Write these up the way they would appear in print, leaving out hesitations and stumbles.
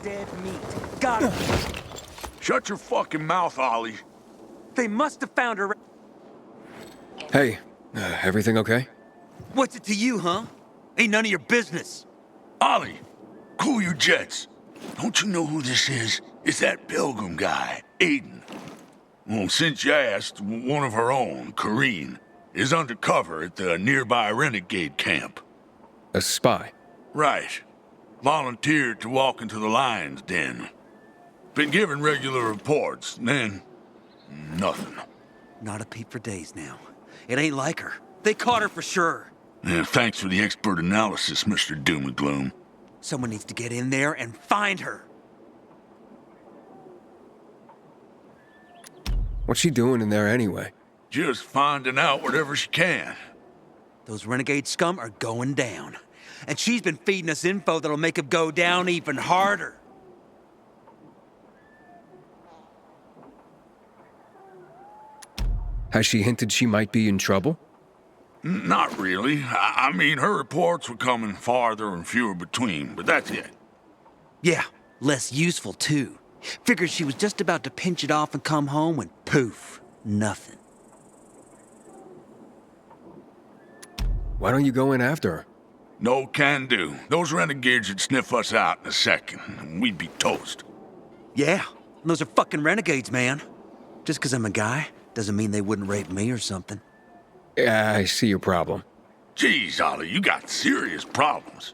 dead meat. Got it. Shut your fucking mouth, Ollie. They must have found her. Hey, everything okay? What's it to you, huh? Ain't none of your business. Ollie, cool your jets. Don't you know who this is? It's that Pilgrim guy, Aiden. Well, since you asked, one of her own, Corrine, is undercover at the nearby renegade camp. A spy? Right. Volunteered to walk into the lion's den. Been given regular reports, then nothing. Not a peep for days now. It ain't like her. They caught her for sure. Yeah, thanks for the expert analysis, Mr. Doom and Gloom. Someone needs to get in there and find her. What's she doing in there anyway? Just finding out whatever she can. Those renegade scum are going down. And she's been feeding us info that'll make them go down even harder. Has she hinted she might be in trouble? Not really. I mean, her reports were coming farther and fewer between, but that's it. Yeah, less useful too. Figured she was just about to pinch it off and come home when poof, nothing. Why don't you go in after her? No can do. Those renegades would sniff us out in a second, and we'd be toast. Yeah, those are fucking renegades, man. Just 'cause I'm a guy doesn't mean they wouldn't rape me or something. Yeah, I see your problem. Jeez, Ollie, you got serious problems.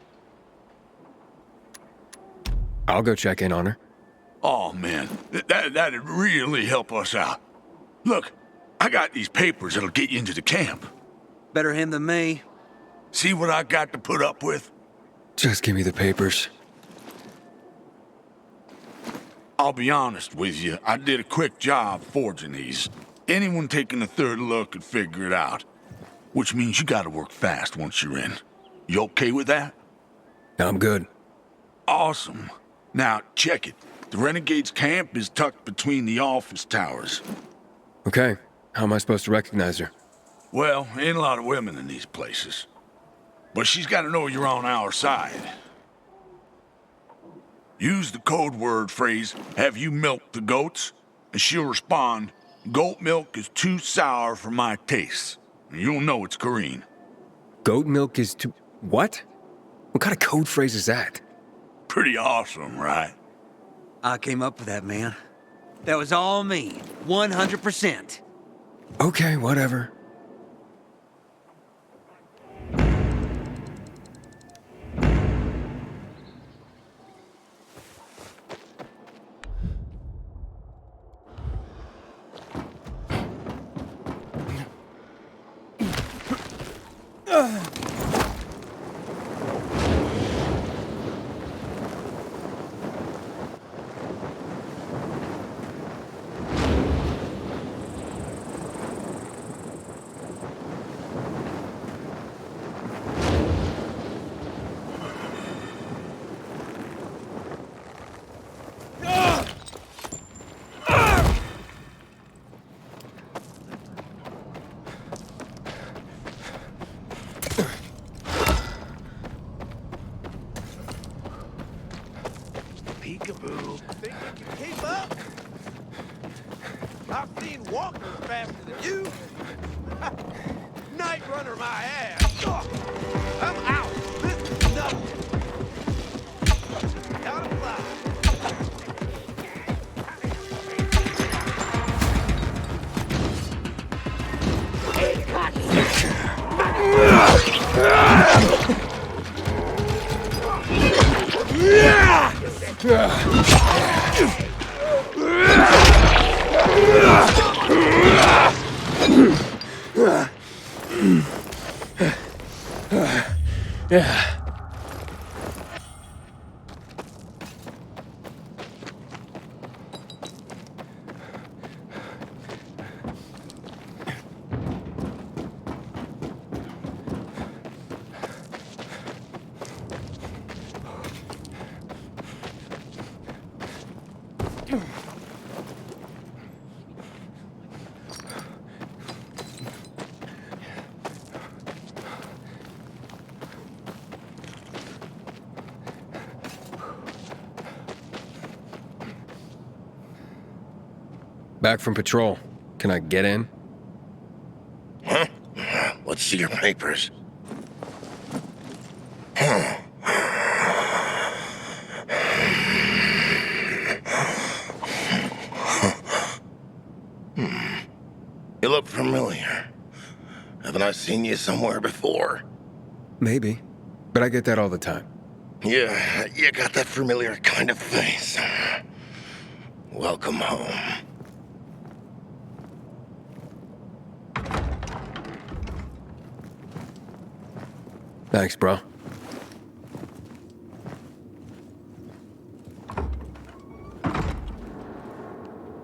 I'll go check in on her. Oh, man, that'd really help us out. Look, I got these papers that'll get you into the camp. Better him than me. See what I got to put up with? Just give me the papers. I'll be honest with you, I did a quick job forging these. Anyone taking a third look could figure it out. Which means you gotta work fast once you're in. You okay with that? I'm good. Awesome. Now, check it. The Renegade's camp is tucked between the office towers. Okay, how am I supposed to recognize her? Well, ain't a lot of women in these places. But she's gotta know you're on our side. Use the code word phrase, "Have you milked the goats?" And she'll respond, "Goat milk is too sour for my taste." And you'll know it's Corrine. Goat milk is too... What? What kind of code phrase is that? Pretty awesome, right? I came up with that, man. That was all me. 100%. Okay, whatever. Peekaboo. Think you can keep up? I've seen walkers faster than you. Night runner my ass. I'm out. This is nothing. Gotta fly. Yeah. Back from patrol. Can I get in? Huh? Let's see your papers. You look familiar. Haven't I seen you somewhere before? Maybe. But I get that all the time. Yeah, you got that familiar kind of face. Welcome home. Thanks, bro.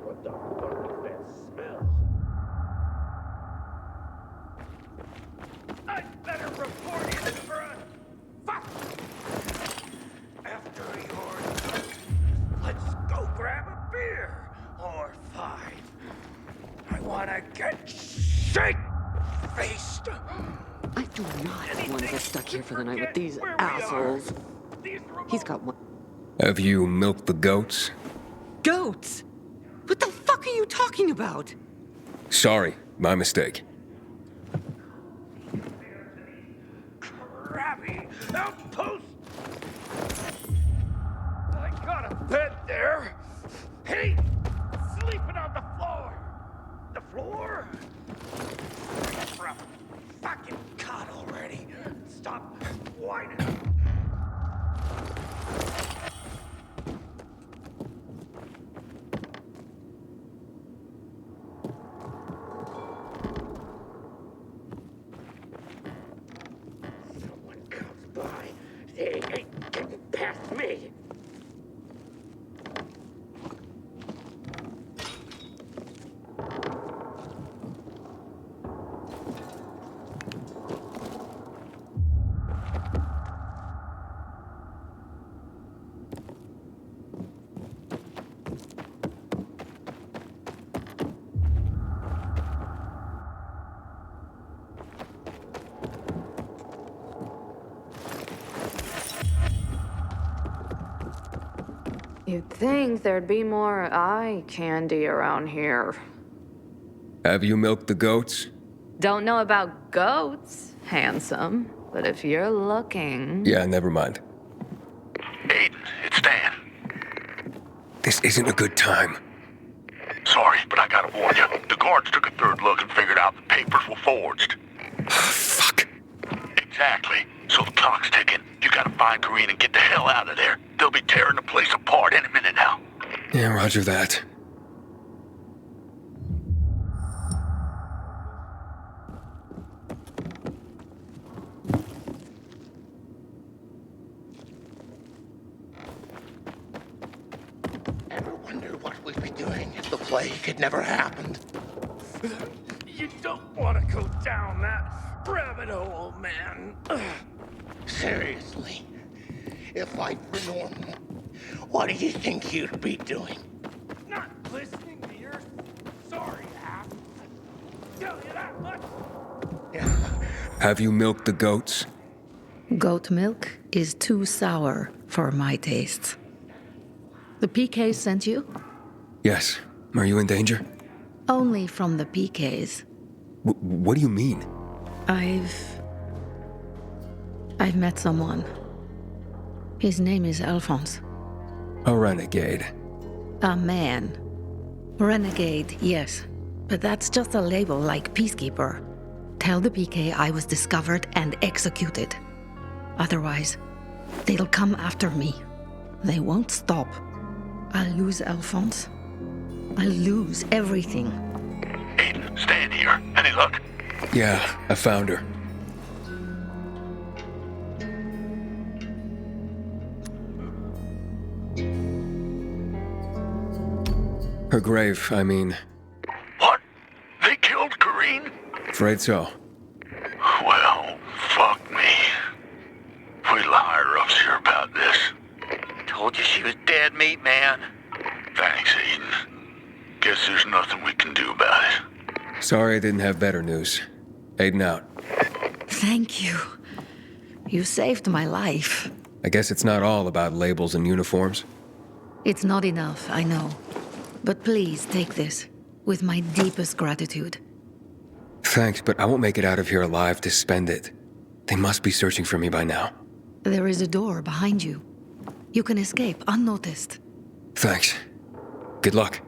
What the fuck is that smell? I better report it for a fuck. After yours, let's go grab a beer or five. I wanna get shake-faced. I do not want to get stuck here for the night with these assholes. He's got one. Have you milked the goats? Goats? What the fuck are you talking about? Sorry, my mistake. Crabby outpost. I got a bed there. Hey, sleeping on the floor. The floor? For a fucking cot already. Stop whining. Someone comes by. They ain't getting past me. You'd think there'd be more eye candy around here. Have you milked the goats? Don't know about goats, handsome, but if you're looking... Yeah, never mind. Aiden, it's Dan. This isn't a good time. Sorry, but I gotta warn you. The guards took a third look and figured out the papers were forged. Fuck. Exactly. So the clock's ticking. You gotta find Kareen and get the hell out of there. They'll be tearing the place apart any minute now. Yeah, roger that. Ever wonder what we'd be doing if the plague had never happened? You don't want to go down that rabbit hole, man. Seriously, if life were normal, what do you think you'd be doing? Not listening to your sorry ass. Tell you that much. Have you milked the goats? Goat milk is too sour for my tastes. The PK sent you? Yes. Are you in danger? Only from the PKs. What do you mean? I've met someone. His name is Alphonse. A renegade. A man. Renegade, yes. But that's just a label like peacekeeper. Tell the PK I was discovered and executed. Otherwise, they'll come after me. They won't stop. I'll lose Alphonse. I'll lose everything. Aiden, stand here. Any luck? Yeah, I found her. Her grave, I mean. What? They killed Kareen? Afraid so. Well, fuck me. Wait till higher ups hear about this. Told you she was dead meat, man. Thanks, Aiden. Guess there's nothing we can do about it. Sorry I didn't have better news. Aiden out. Thank you. You saved my life. I guess it's not all about labels and uniforms. It's not enough, I know. But please, take this. with my deepest gratitude. Thanks, but I won't make it out of here alive to spend it. They must be searching for me by now. There is a door behind you. You can escape unnoticed. Thanks. Good luck.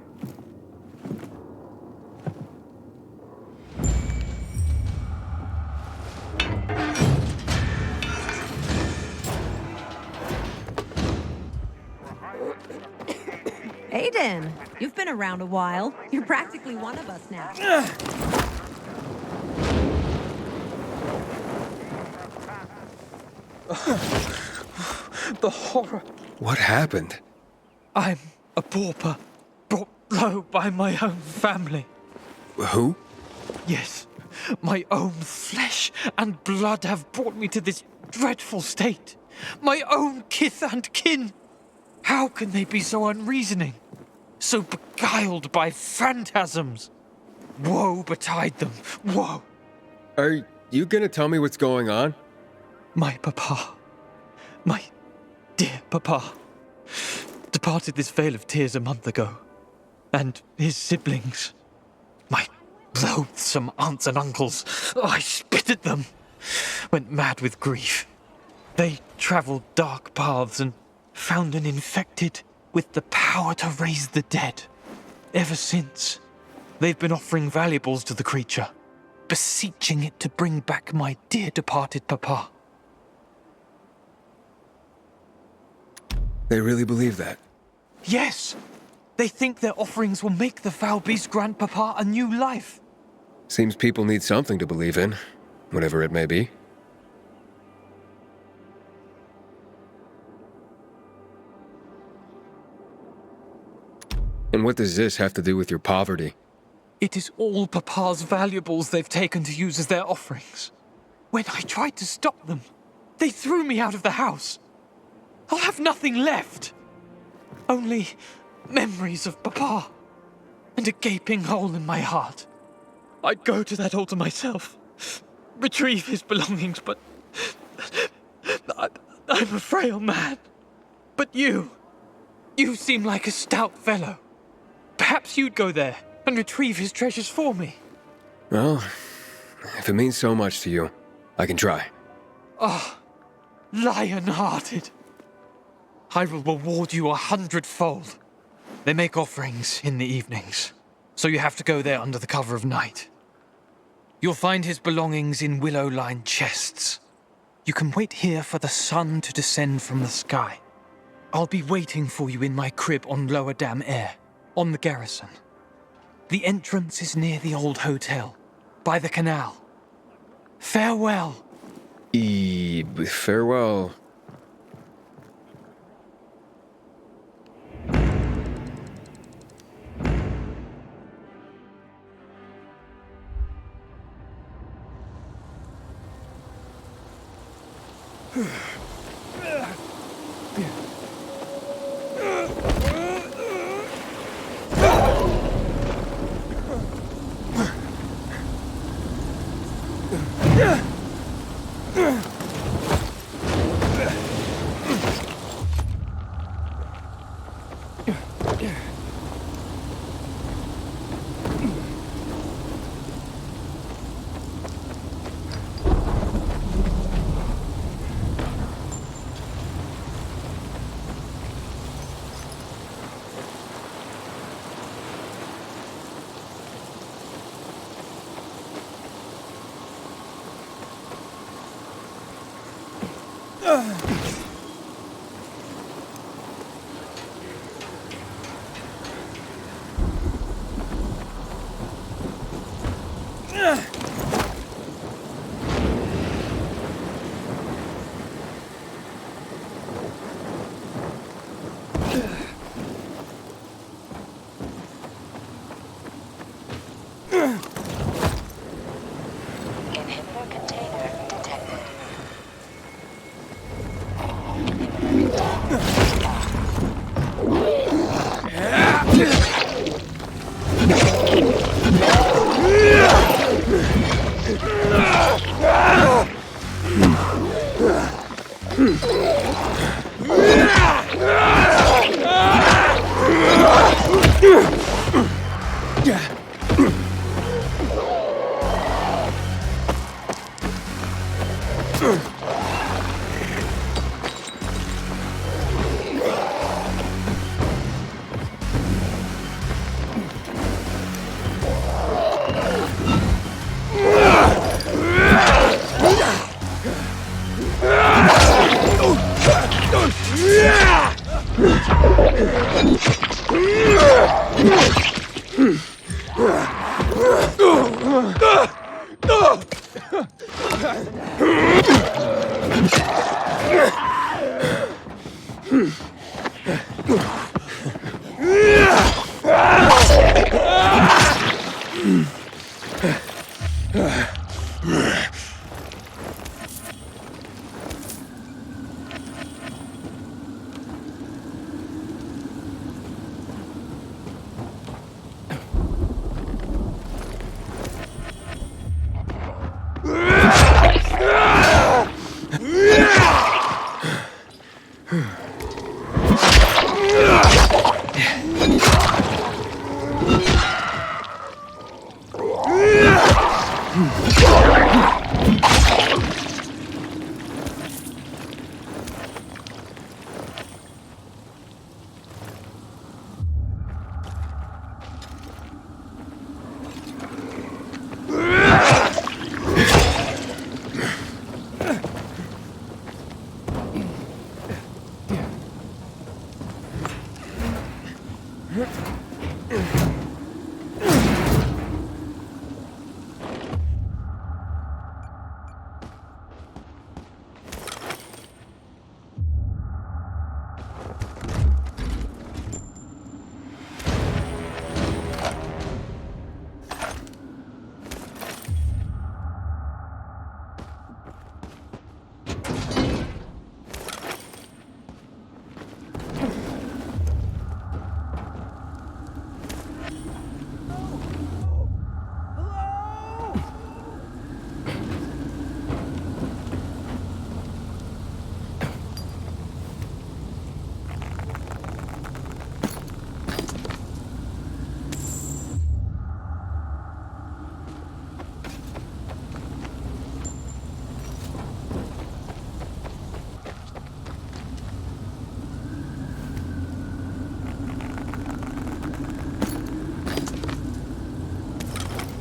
Aiden, you've been around a while. You're practically one of us now. The horror. What happened? I'm a pauper, brought low by my own family. Who? Yes, my own flesh and blood have brought me to this dreadful state. My own kith and kin. How can they be so unreasoning? So beguiled by phantasms? Woe betide them, woe! Are you gonna tell me what's going on? My papa, my dear papa, departed this vale of tears a month ago. And his siblings, my loathsome aunts and uncles, I spit at them, went mad with grief. They travelled dark paths and found an infected with the power to raise the dead. Ever since, they've been offering valuables to the creature, beseeching it to bring back my dear departed papa. They really believe that? Yes! They think their offerings will make the foul beast grandpapa a new life. Seems people need something to believe in, whatever it may be. And what does this have to do with your poverty? It is all Papa's valuables they've taken to use as their offerings. When I tried to stop them, they threw me out of the house. I'll have nothing left. Only memories of Papa and a gaping hole in my heart. I'd go to that altar myself, retrieve his belongings, but I'm a frail man. But you seem like a stout fellow. Perhaps you'd go there and retrieve his treasures for me. Well, if it means so much to you, I can try. Ah, lion-hearted. I will reward you 100-fold. They make offerings in the evenings, so you have to go there under the cover of night. You'll find his belongings in willow-lined chests. You can wait here for the sun to descend from the sky. I'll be waiting for you in my crib on Lower Dam Air, on the garrison. The entrance is near the old hotel, by the canal. Farewell. Farewell. Inhibitor container detected.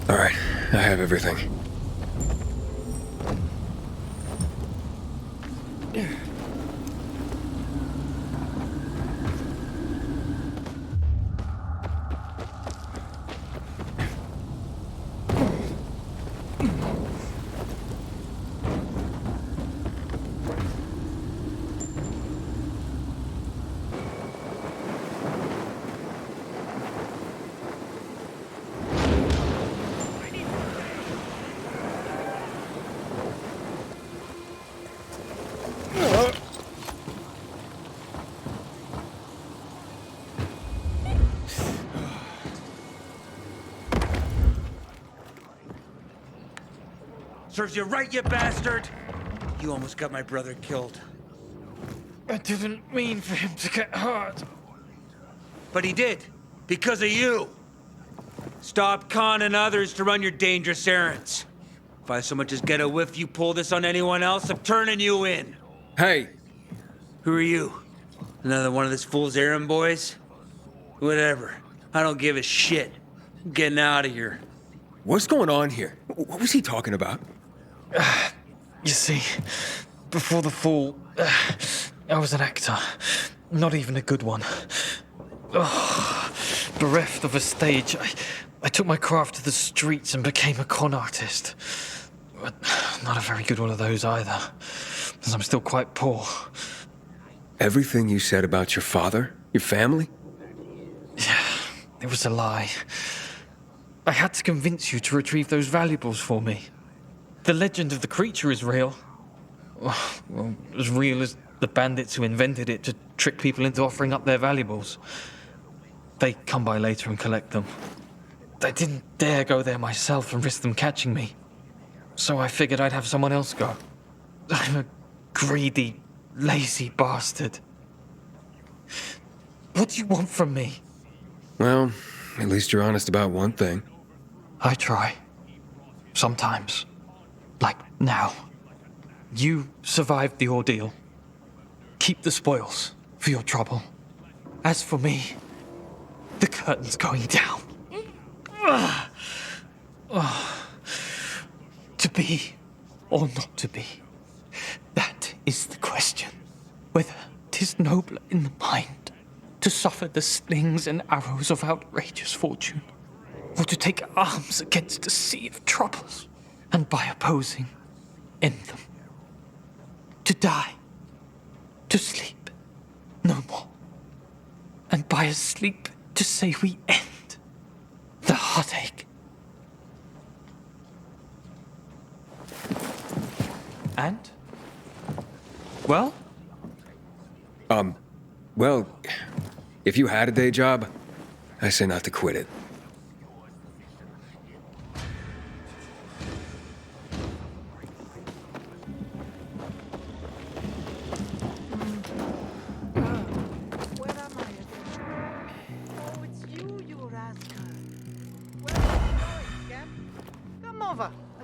All right, I have everything. Serves you right, you bastard! You almost got my brother killed. I didn't mean for him to get hurt. But he did, because of you. Stop conning others to run your dangerous errands. If I so much as get a whiff you pull this on anyone else, I'm turning you in. Hey! Who are you? Another one of this fool's errand boys? Whatever. I don't give a shit. I'm getting out of here. What's going on here? What was he talking about? You see, before the fall, I was an actor. Not even a good one. Bereft of a stage, I took my craft to the streets and became a con artist. But not a very good one of those either, as I'm still quite poor. Everything you said about your father? Your family? Yeah, it was a lie. I had to convince you to retrieve those valuables for me. The legend of the creature is real. Well, as real as the bandits who invented it to trick people into offering up their valuables. They come by later and collect them. I didn't dare go there myself and risk them catching me. So I figured I'd have someone else go. I'm a greedy, lazy bastard. What do you want from me? Well, at least you're honest about one thing. I try. Sometimes. Like now. You survived the ordeal. Keep the spoils for your trouble. As for me, the curtain's going down. To be or not to be, that is the question. Whether 'tis nobler in the mind to suffer the slings and arrows of outrageous fortune, or to take arms against a sea of troubles, and by opposing, end them. To die, to sleep, no more. And by a sleep to say we end the heartache. And? Well? Well, if you had a day job, I say not to quit it.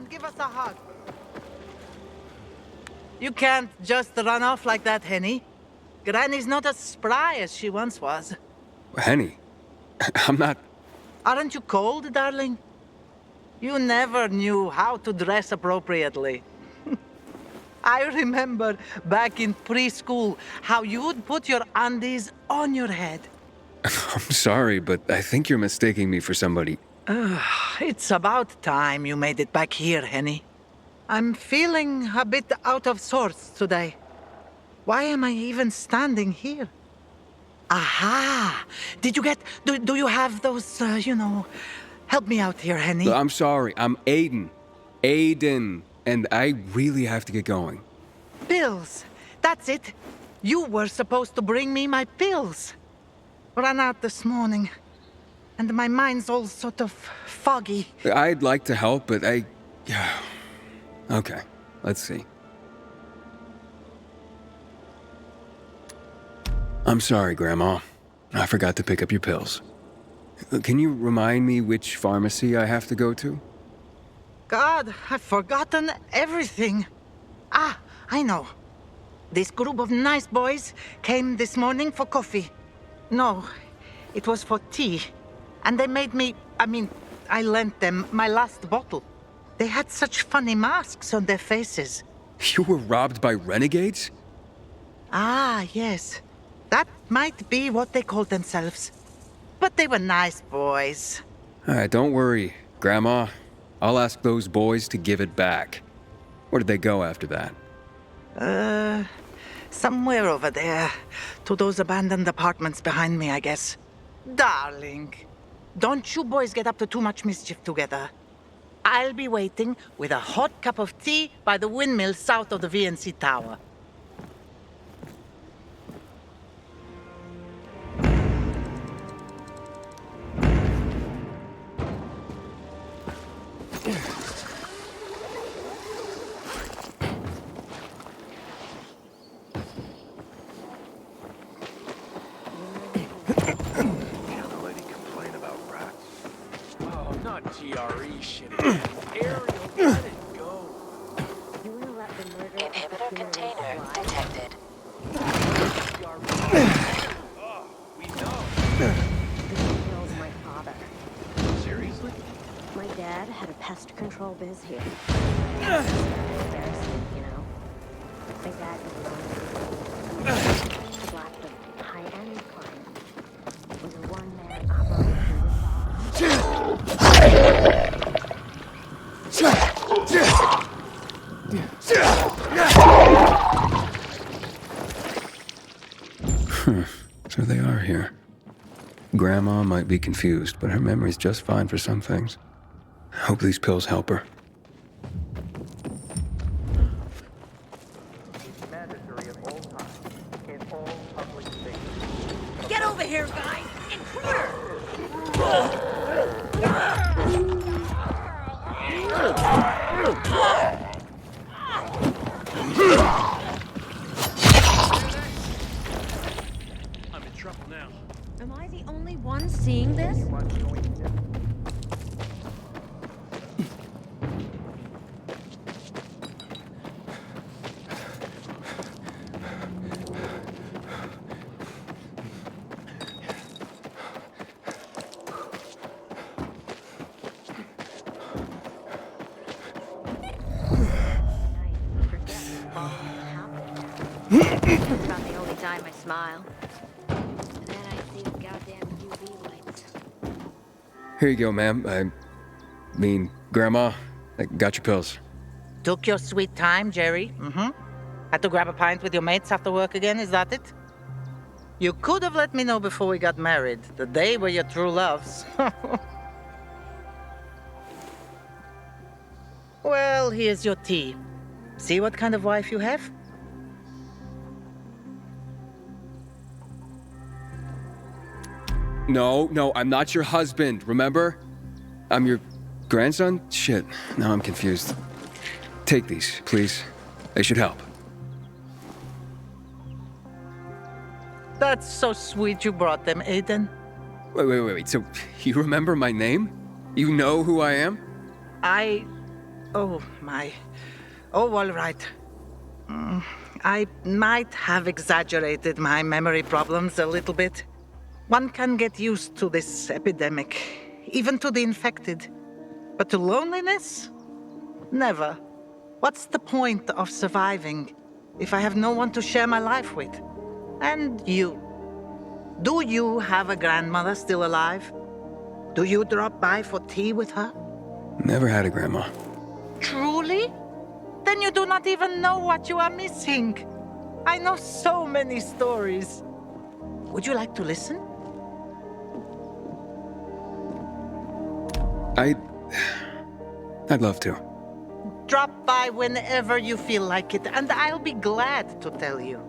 Give us a hug. You can't just run off like that, Henny. Granny's not as spry as she once was. Henny, I'm not... Aren't you cold, darling? You never knew how to dress appropriately. I remember back in preschool how you'd put your undies on your head. I'm sorry, but I think you're mistaking me for somebody... It's about time you made it back here, Henny. I'm feeling a bit out of sorts today. Why am I even standing here? Aha! Did you get... Do you have those, Help me out here, Henny. I'm sorry, I'm Aiden. Aiden. And I really have to get going. Pills. That's it. You were supposed to bring me my pills. Ran out this morning. And my mind's all sort of foggy. I'd like to help, but Okay, let's see. I'm sorry, Grandma. I forgot to pick up your pills. Can you remind me which pharmacy I have to go to? God, I've forgotten everything. Ah, I know. This group of nice boys came this morning for coffee. No, it was for tea. And they made me... I lent them my last bottle. They had such funny masks on their faces. You were robbed by renegades? Ah, yes. That might be what they called themselves. But they were nice boys. All right, don't worry, Grandma. I'll ask those boys to give it back. Where did they go after that? Somewhere over there. To those abandoned apartments behind me, I guess. Darling, don't you boys get up to too much mischief together. I'll be waiting with a hot cup of tea by the windmill south of the VNC Tower. GRE shit. Ariel, let it go. Inhibitor container detected. We know. This kills my father. Seriously? My dad had a pest control biz here. Embarrassing, you know. My dad was the black of high-end crime. It was a one-man operation. So they are here. Grandma might be confused, but her memory's just fine for some things. I hope these pills help her. Get over here, guys! Intruder! I'm in trouble now. Am I the only one seeing this? That's about the only time I smile. And then I see the goddamn UV lights. Here you go, ma'am. I mean, Grandma, I got your pills. Took your sweet time, Jerry. Had to grab a pint with your mates after work again, is that it? You could have let me know before we got married. The day were your true loves. Well, here's your tea. See what kind of wife you have? No, I'm not your husband, remember? I'm your grandson? Shit, now I'm confused. Take these, please. They should help. That's so sweet you brought them, Aiden. Wait. So, you remember my name? You know who I am? Oh, my. Oh, all right. I might have exaggerated my memory problems a little bit. One can get used to this epidemic, even to the infected. But to loneliness? Never. What's the point of surviving if I have no one to share my life with? And you. Do you have a grandmother still alive? Do you drop by for tea with her? Never had a grandma. Truly? Then you do not even know what you are missing. I know so many stories. Would you like to listen? I'd love to. Drop by whenever you feel like it, and I'll be glad to tell you.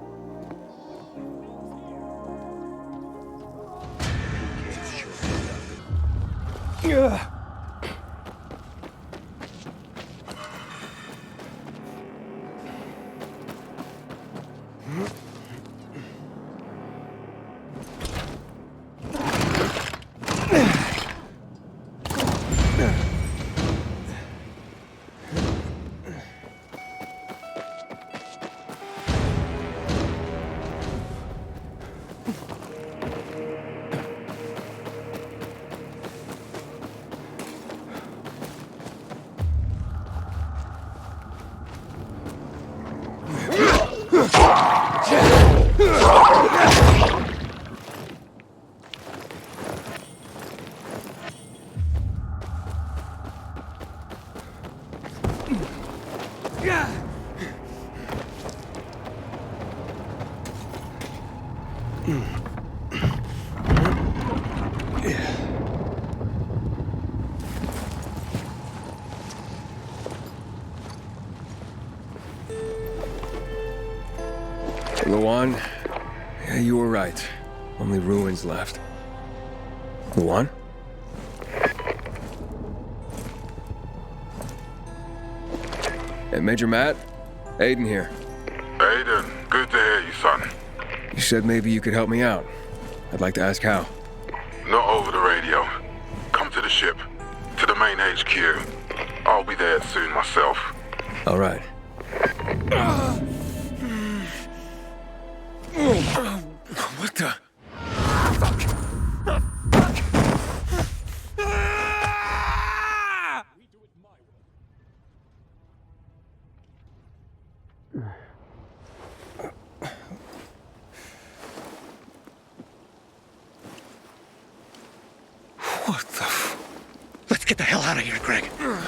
Luan, yeah, you were right. Only ruins left. Luan? Hey, Major Matt? Aiden here. Aiden, good to hear you, son. You said maybe you could help me out. I'd like to ask how. Not over the radio. Come to the ship. To the main HQ. I'll be there soon myself. All right. What the? What the Let's get the hell out of here, Greg.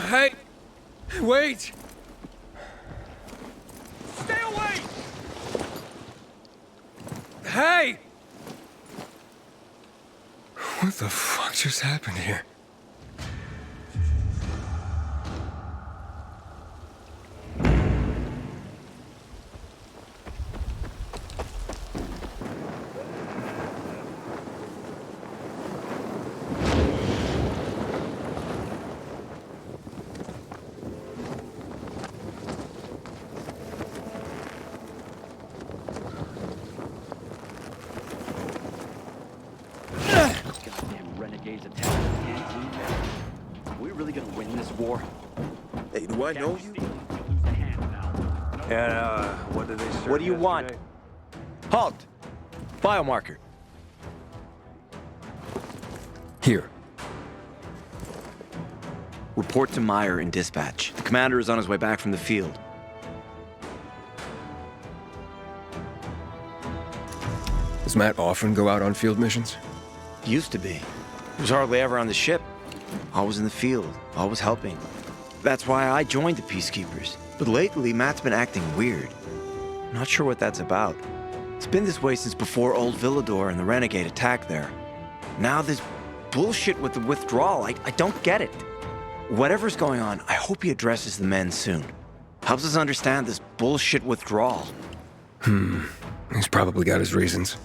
Hey! Wait! Stay away! Hey! What the fuck just happened here? Hey, do I know you? And, what did they serve What do you want? yesterday? Halt! Biomarker. Here. Report to Meyer in dispatch. The commander is on his way back from the field. Does Matt often go out on field missions? Used to be. He was hardly ever on the ship. Always in the field, always helping. That's why I joined the Peacekeepers. But lately, Matt's been acting weird. Not sure what that's about. It's been this way since before Old Villador and the Renegade attack there. Now this bullshit with the withdrawal, I don't get it. Whatever's going on, I hope he addresses the men soon. Helps us understand this bullshit withdrawal. He's probably got his reasons.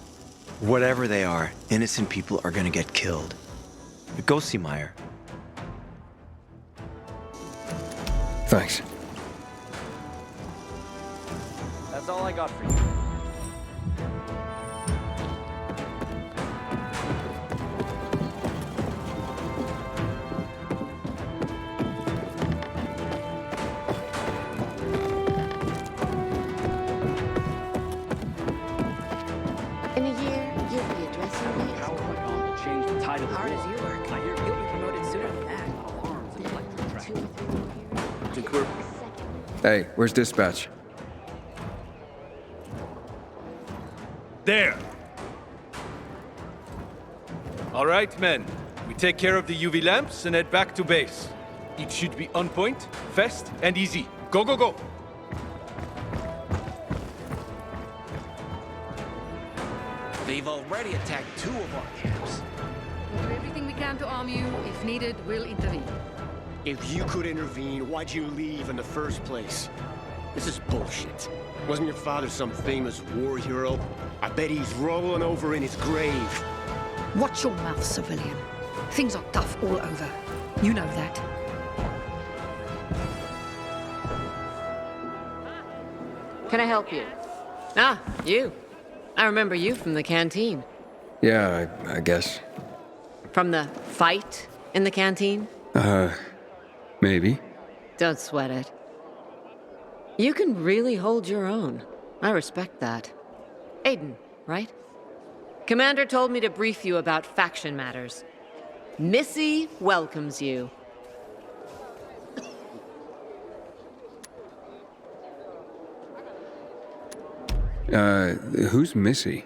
Whatever they are, innocent people are gonna get killed. Go see Meyer. Thanks. That's all I got for you. In a year, you'll be addressing me as I'll change the title. hard as you work. I hear You'll be promoted sooner than that. arms and electric track. 2 or 3 more years. Think we're... Hey, where's dispatch? There! All right, men. We take care of the UV lamps and head back to base. It should be on point, fast, and easy. Go, go, go! They've already attacked 2 of our camps. We'll do everything we can to arm you. If needed, we'll intervene. If you could intervene, why'd you leave in the first place? This is bullshit. Wasn't your father some famous war hero? I bet he's rolling over in his grave. Watch your mouth, civilian. Things are tough all over. You know that. Can I help you? Ah, you. I remember you from the canteen. Yeah, I guess. From the fight in the canteen? Maybe. Don't sweat it. You can really hold your own. I respect that. Aiden, right? Commander told me to brief you about faction matters. Missy welcomes you. Who's Missy?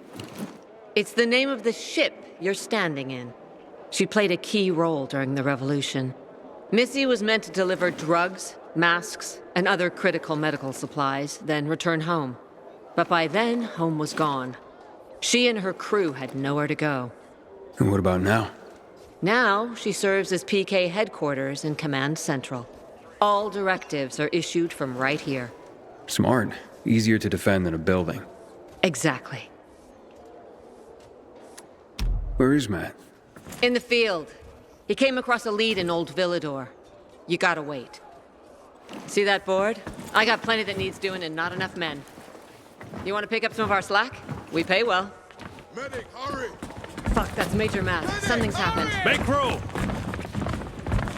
It's the name of the ship you're standing in. She played a key role during the revolution. Missy was meant to deliver drugs, masks, and other critical medical supplies, then return home. But by then, home was gone. She and her crew had nowhere to go. And what about now? Now, she serves as PK headquarters in Command Central. All directives are issued from right here. Smart. Easier to defend than a building. Exactly. Where is Matt? In the field. He came across a lead in Old Villador. You gotta wait. See that board? I got plenty that needs doing and not enough men. You want to pick up some of our slack? We pay well. Medic, hurry! Fuck, that's Major Matt. Medic, Something's hurry! happened. Make room!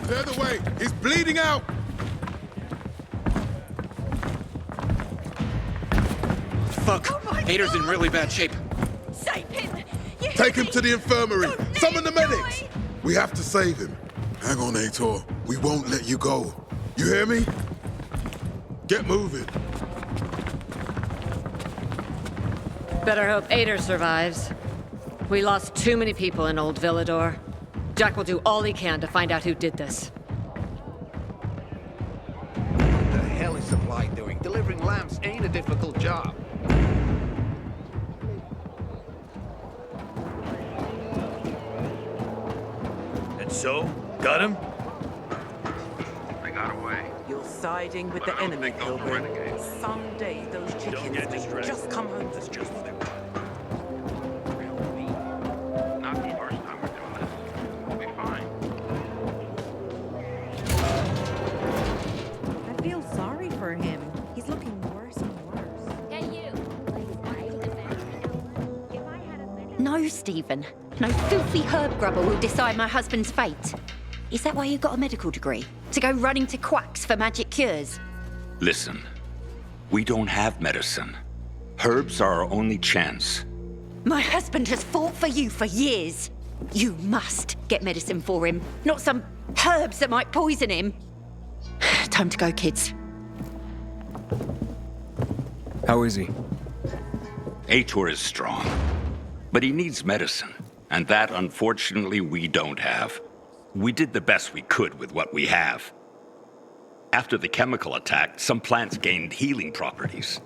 Clear the way! He's bleeding out! Fuck! Aitor's in really bad shape. Save him! Take him to the infirmary! Summon the medics! We have to save him. Hang on, Aitor. We won't let you go. You hear me? Get moving. Better hope Aitor survives. We lost too many people in Old Villador. Jack will do all he can to find out who did this. What the hell is Supply doing? Delivering lamps ain't a difficult job. And so? Got him? They got away. You're siding with the enemy, Pilgrim. Someday those chickens may just come home to roost. Not the first time we're doing this. We'll be fine. I feel sorry for him. He's looking worse and worse. Hey, you. No, Stephen. No filthy herb grubber will decide my husband's fate. Is that why you got a medical degree? To go running to quacks for magic cures? Listen, we don't have medicine. Herbs are our only chance. My husband has fought for you for years. You must get medicine for him, not some herbs that might poison him. Time to go, kids. How is he? Aitor is strong. But he needs medicine, and that, unfortunately, we don't have. We did the best we could with what we have. After the chemical attack, some plants gained healing properties.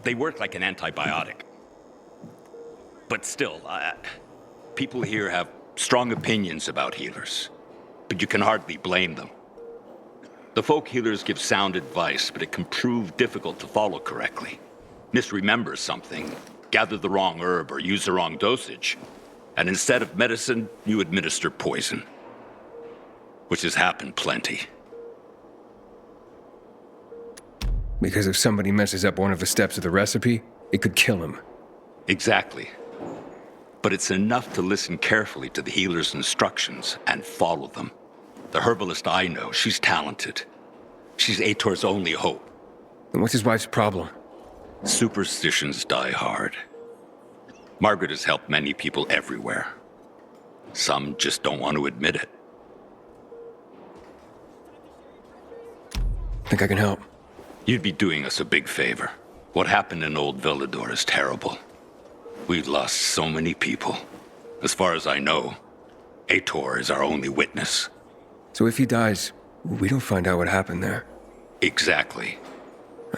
They work like an antibiotic. But still, people here have strong opinions about healers, but you can hardly blame them. The folk healers give sound advice, but it can prove difficult to follow correctly. Misremember something, gather the wrong herb, or use the wrong dosage, and instead of medicine, you administer poison. Which has happened plenty. Because if somebody messes up one of the steps of the recipe, it could kill him. Exactly. But it's enough to listen carefully to the healer's instructions and follow them. The herbalist I know, she's talented. She's Aitor's only hope. And what's his wife's problem? Superstitions die hard. Margaret has helped many people everywhere. Some just don't want to admit it. Think I can help? You'd be doing us a big favor. What happened in Old Villador is terrible. We've lost so many people. As far as I know, Aitor is our only witness. So if he dies, we don't find out what happened there. Exactly.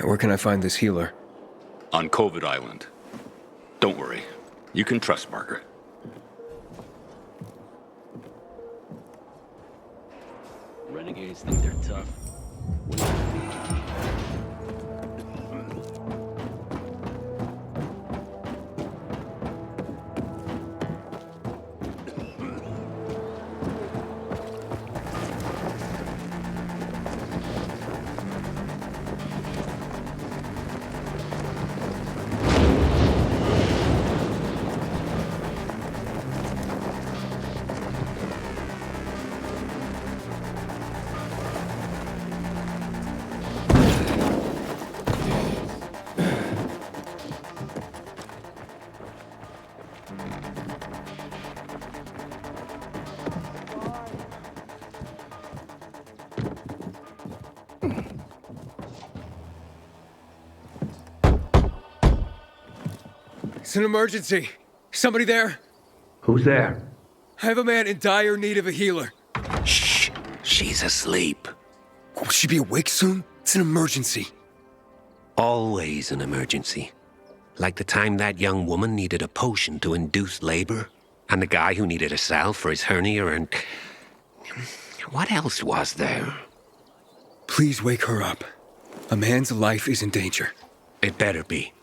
Where can I find this healer? On COVID Island. Don't worry. You can trust Margaret. Renegades think they're tough. It's an emergency. Somebody there? Who's there? I have a man in dire need of a healer. Shh. She's asleep. Will she be awake soon? It's an emergency. Always an emergency. Like the time that young woman needed a potion to induce labor, and the guy who needed a salve for his hernia, and... what else was there? Please wake her up. A man's life is in danger. It better be.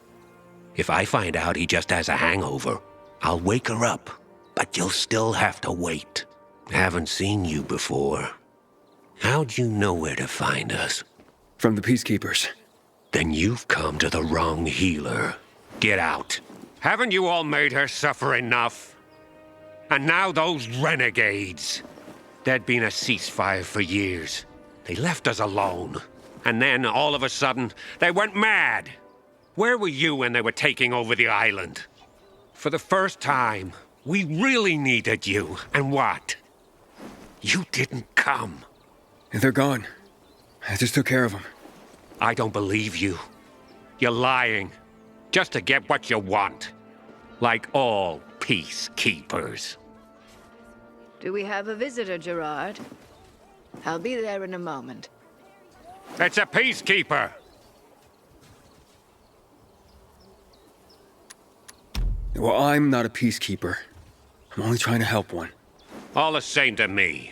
If I find out he just has a hangover, I'll wake her up, but you'll still have to wait. Haven't seen you before. How'd you know where to find us? From the Peacekeepers. Then you've come to the wrong healer. Get out. Haven't you all made her suffer enough? And now those renegades. There'd been a ceasefire for years. They left us alone. And then, all of a sudden, they went mad. Where were you when they were taking over the island? For the first time, we really needed you. And what? You didn't come. They're gone. I just took care of them. I don't believe you. You're lying. Just to get what you want. Like all peacekeepers. Do we have a visitor, Gerard? I'll be there in a moment. It's a peacekeeper! Well, I'm not a peacekeeper. I'm only trying to help one. All the same to me.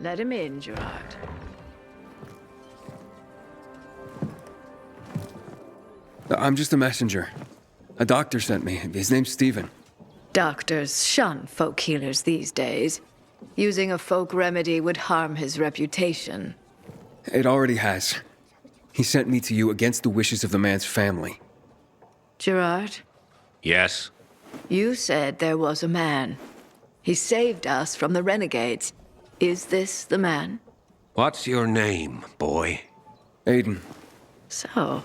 Let him in, Gerard. I'm just a messenger. A doctor sent me. His name's Stephen. Doctors shun folk healers these days. Using a folk remedy would harm his reputation. It already has. He sent me to you against the wishes of the man's family. Gerard? Yes? You said there was a man. He saved us from the renegades. Is this the man? What's your name, boy? Aiden. So,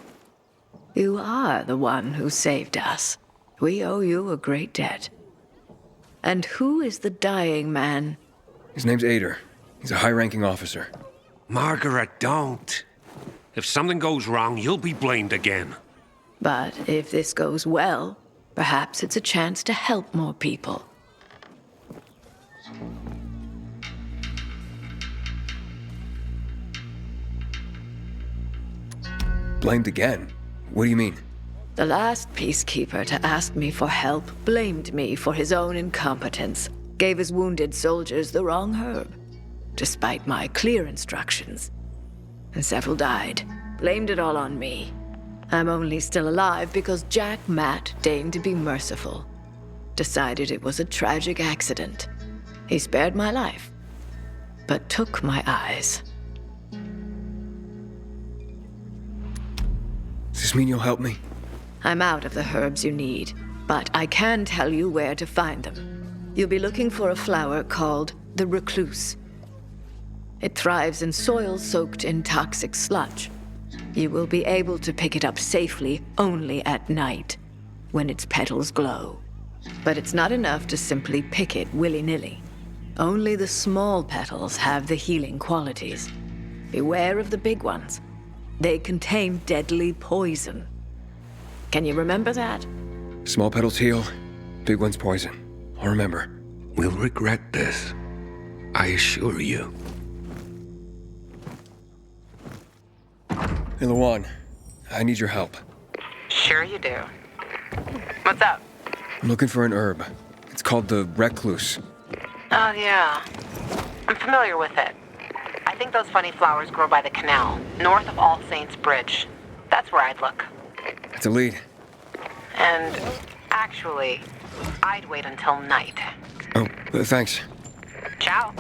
you are the one who saved us. We owe you a great debt. And who is the dying man? His name's Aitor. He's a high-ranking officer. Margaret, don't. If something goes wrong, you'll be blamed again. But if this goes well, Perhaps it's a chance to help more people. Blamed again? What do you mean? The last peacekeeper to ask me for help blamed me for his own incompetence, gave his wounded soldiers the wrong herb, despite my clear instructions. And several died. Blamed it all on me. I'm only still alive because Jack Matt deigned to be merciful. Decided it was a tragic accident. He spared my life, but took my eyes. Does this mean you'll help me? I'm out of the herbs you need, but I can tell you where to find them. You'll be looking for a flower called the recluse. It thrives in soil soaked in toxic sludge. You will be able to pick it up safely only at night, when its petals glow. But it's not enough to simply pick it willy-nilly. Only the small petals have the healing qualities. Beware of the big ones. They contain deadly poison. Can you remember that? Small petals heal, big ones poison. I'll remember. We'll regret this. I assure you. Hey, Lawan, I need your help. Sure you do. What's up? I'm looking for an herb. It's called the recluse. Oh, yeah. I'm familiar with it. I think those funny flowers grow by the canal, north of All Saints Bridge. That's where I'd look. It's a lead. And actually, I'd wait until night. Oh, thanks. Ciao.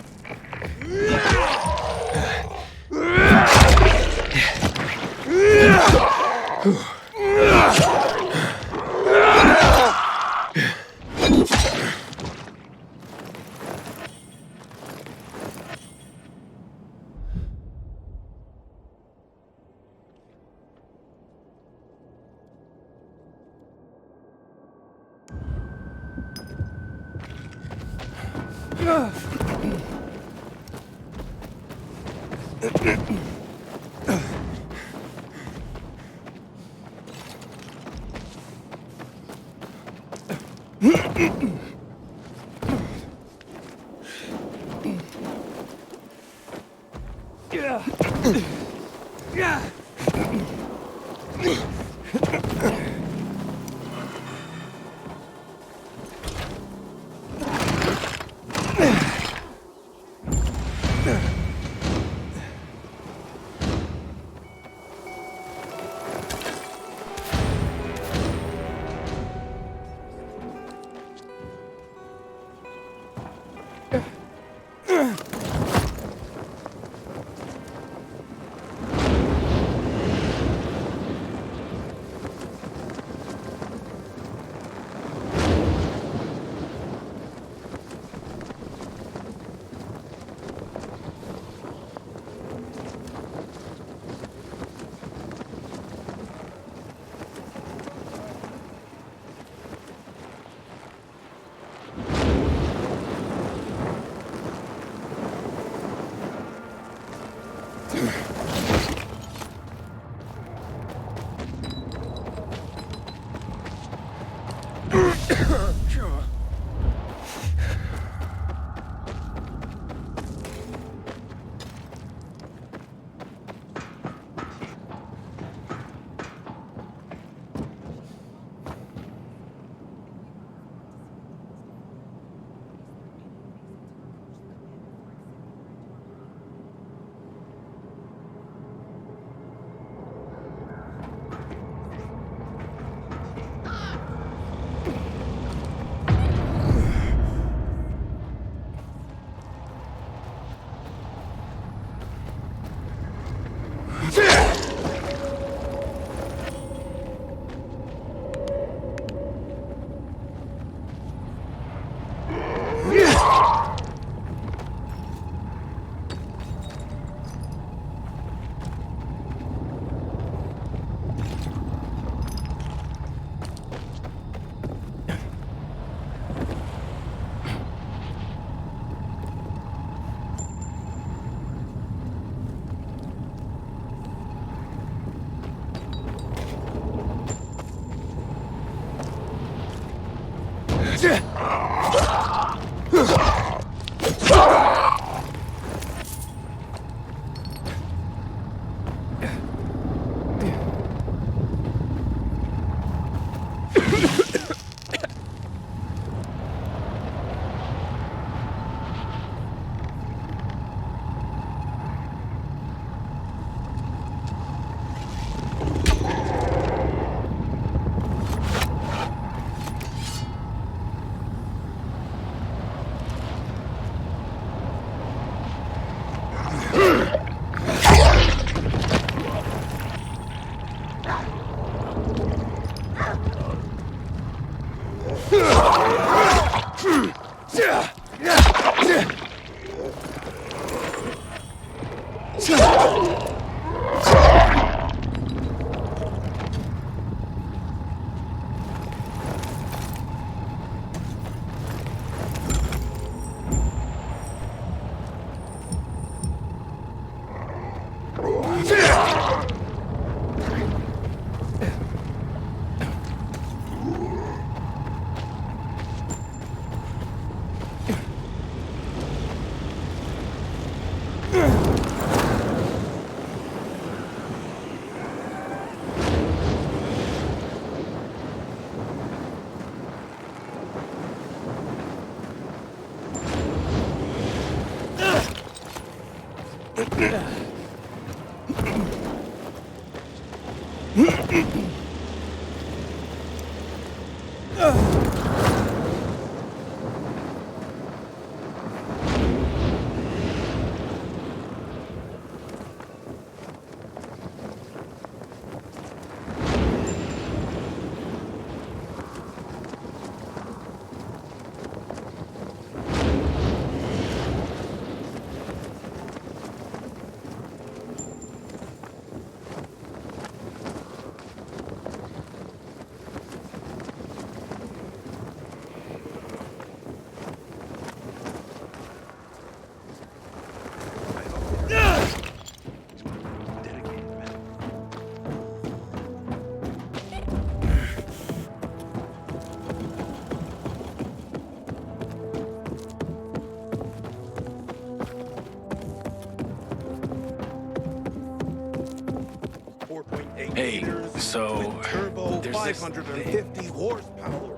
Hey, so turbo there's 550 horsepower.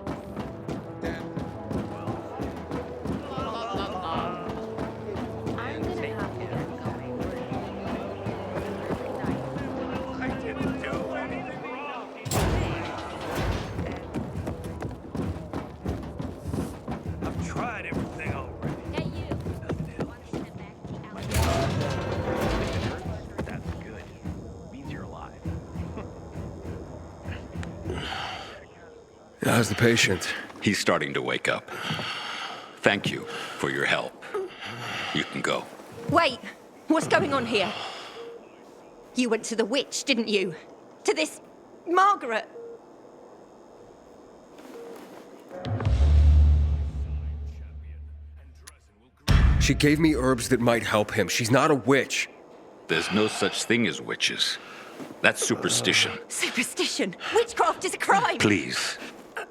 I've tried everything already. That's good. Means you're alive. How's the patient? He's starting to wake up. Thank you for your help. You can go. Wait, what's going on here? You went to the witch, didn't you? To this Margaret. She gave me herbs that might help him. She's not a witch. There's no such thing as witches. That's superstition. Superstition. Witchcraft is a crime. Please,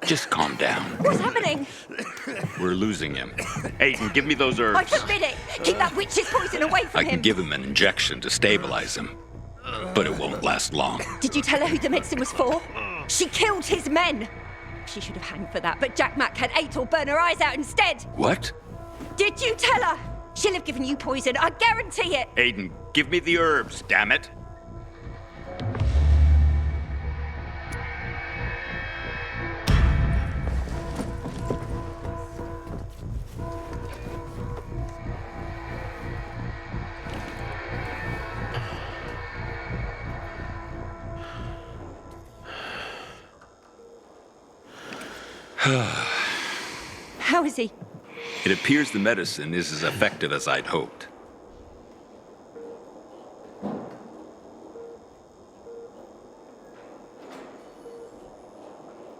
just calm down. What's happening? We're losing him. Aiden, give me those herbs. I forbid it. Keep that witch's poison away from I him. can give him an injection to stabilize him, but it won't last long. Did you tell her who the medicine was for? She killed his men. She should have hanged for that, but Jack Mack had Aitor burn her eyes out instead. What? Did you tell her? She'll have given you poison, I guarantee it. Aiden, give me the herbs, damn it. How is he? It appears the medicine is as effective as I'd hoped.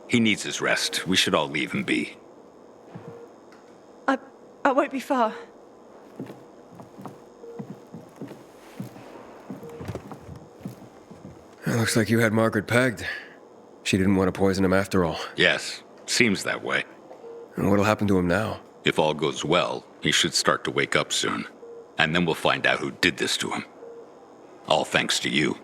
He needs his rest. We should all leave him be. I won't be far. It looks like you had Margaret pegged. She didn't want to poison him after all. Yes, seems that way. And what'll happen to him now? If all goes well, he should start to wake up soon. And then we'll find out who did this to him. All thanks to you.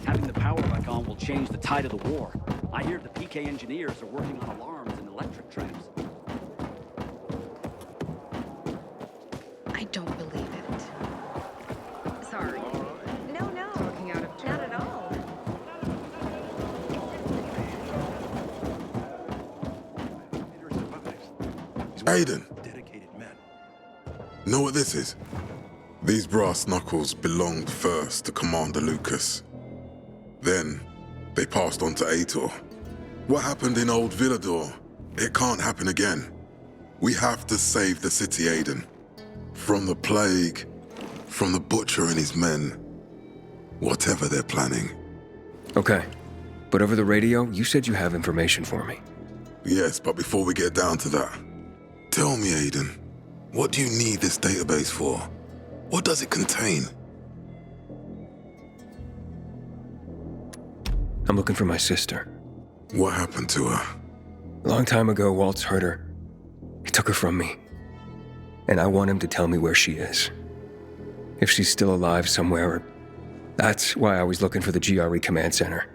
Having the power back on will change the tide of the war. I hear the PK engineers are working on alarms and electric traps. I don't believe it. Sorry. No, no. Talking out of turn. Not at all. Aiden. Know what this is? These brass knuckles belonged first to Commander Lucas. Then, they passed on to Aitor. What happened in old Villador, it can't happen again. We have to save the city, Aiden. From the plague, from the Butcher and his men. Whatever they're planning. Okay. But over the radio, you said you have information for me. Yes, but before we get down to that, tell me, Aiden, what do you need this database for? What does it contain? I'm looking for my sister. What happened to her? A long time ago, Waltz hurt her. He took her from me. And I want him to tell me where she is. If she's still alive somewhere. That's why I was looking for the GRE command center.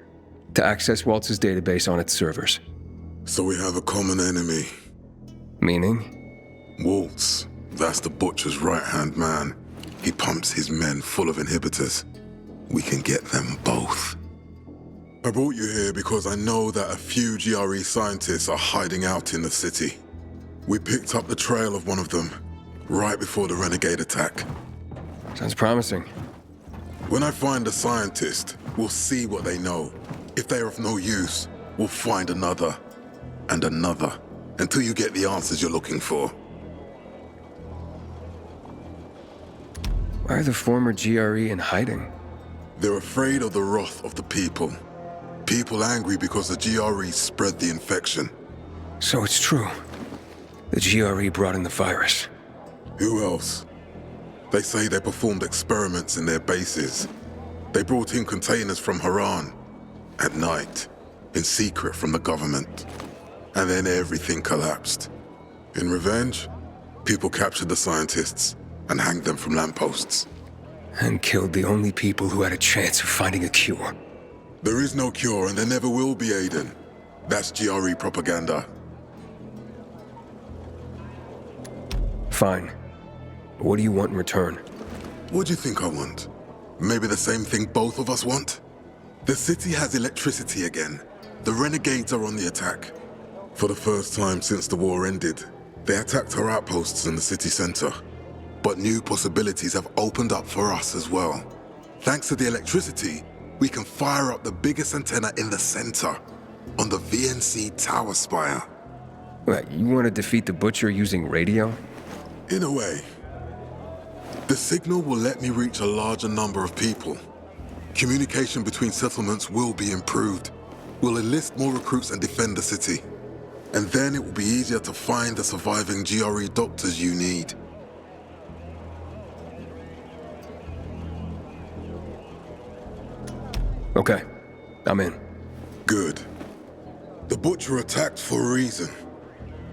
To access Waltz's database on its servers. So we have a common enemy. Meaning? Waltz. That's the Butcher's right-hand man. He pumps his men full of inhibitors. We can get them both. I brought you here because I know that a few GRE scientists are hiding out in the city. We picked up the trail of one of them, right before the Renegade attack. Sounds promising. When I find a scientist, we'll see what they know. If they are of no use, we'll find another, and another, until you get the answers you're looking for. Why are the former GRE in hiding? They're afraid of the wrath of the people. People angry because the GRE spread the infection. So it's true. The GRE brought in the virus. Who else? They say they performed experiments in their bases. They brought in containers from Haran. At night. In secret from the government. And then everything collapsed. In revenge, people captured the scientists and hanged them from lampposts. And killed the only people who had a chance of finding a cure. There is no cure and there never will be, Aiden. That's GRE propaganda. Fine. What do you want in return? What do you think I want? Maybe the same thing both of us want? The city has electricity again. The renegades are on the attack. For the first time since the war ended, they attacked our outposts in the city center. But new possibilities have opened up for us as well. Thanks to the electricity, we can fire up the biggest antenna in the center, on the VNC tower spire. What, you want to defeat the Butcher using radio? In a way. The signal will let me reach a larger number of people. Communication between settlements will be improved. We'll enlist more recruits and defend the city. And then it will be easier to find the surviving GRE doctors you need. Okay, I'm in. Good. The Butcher attacked for a reason.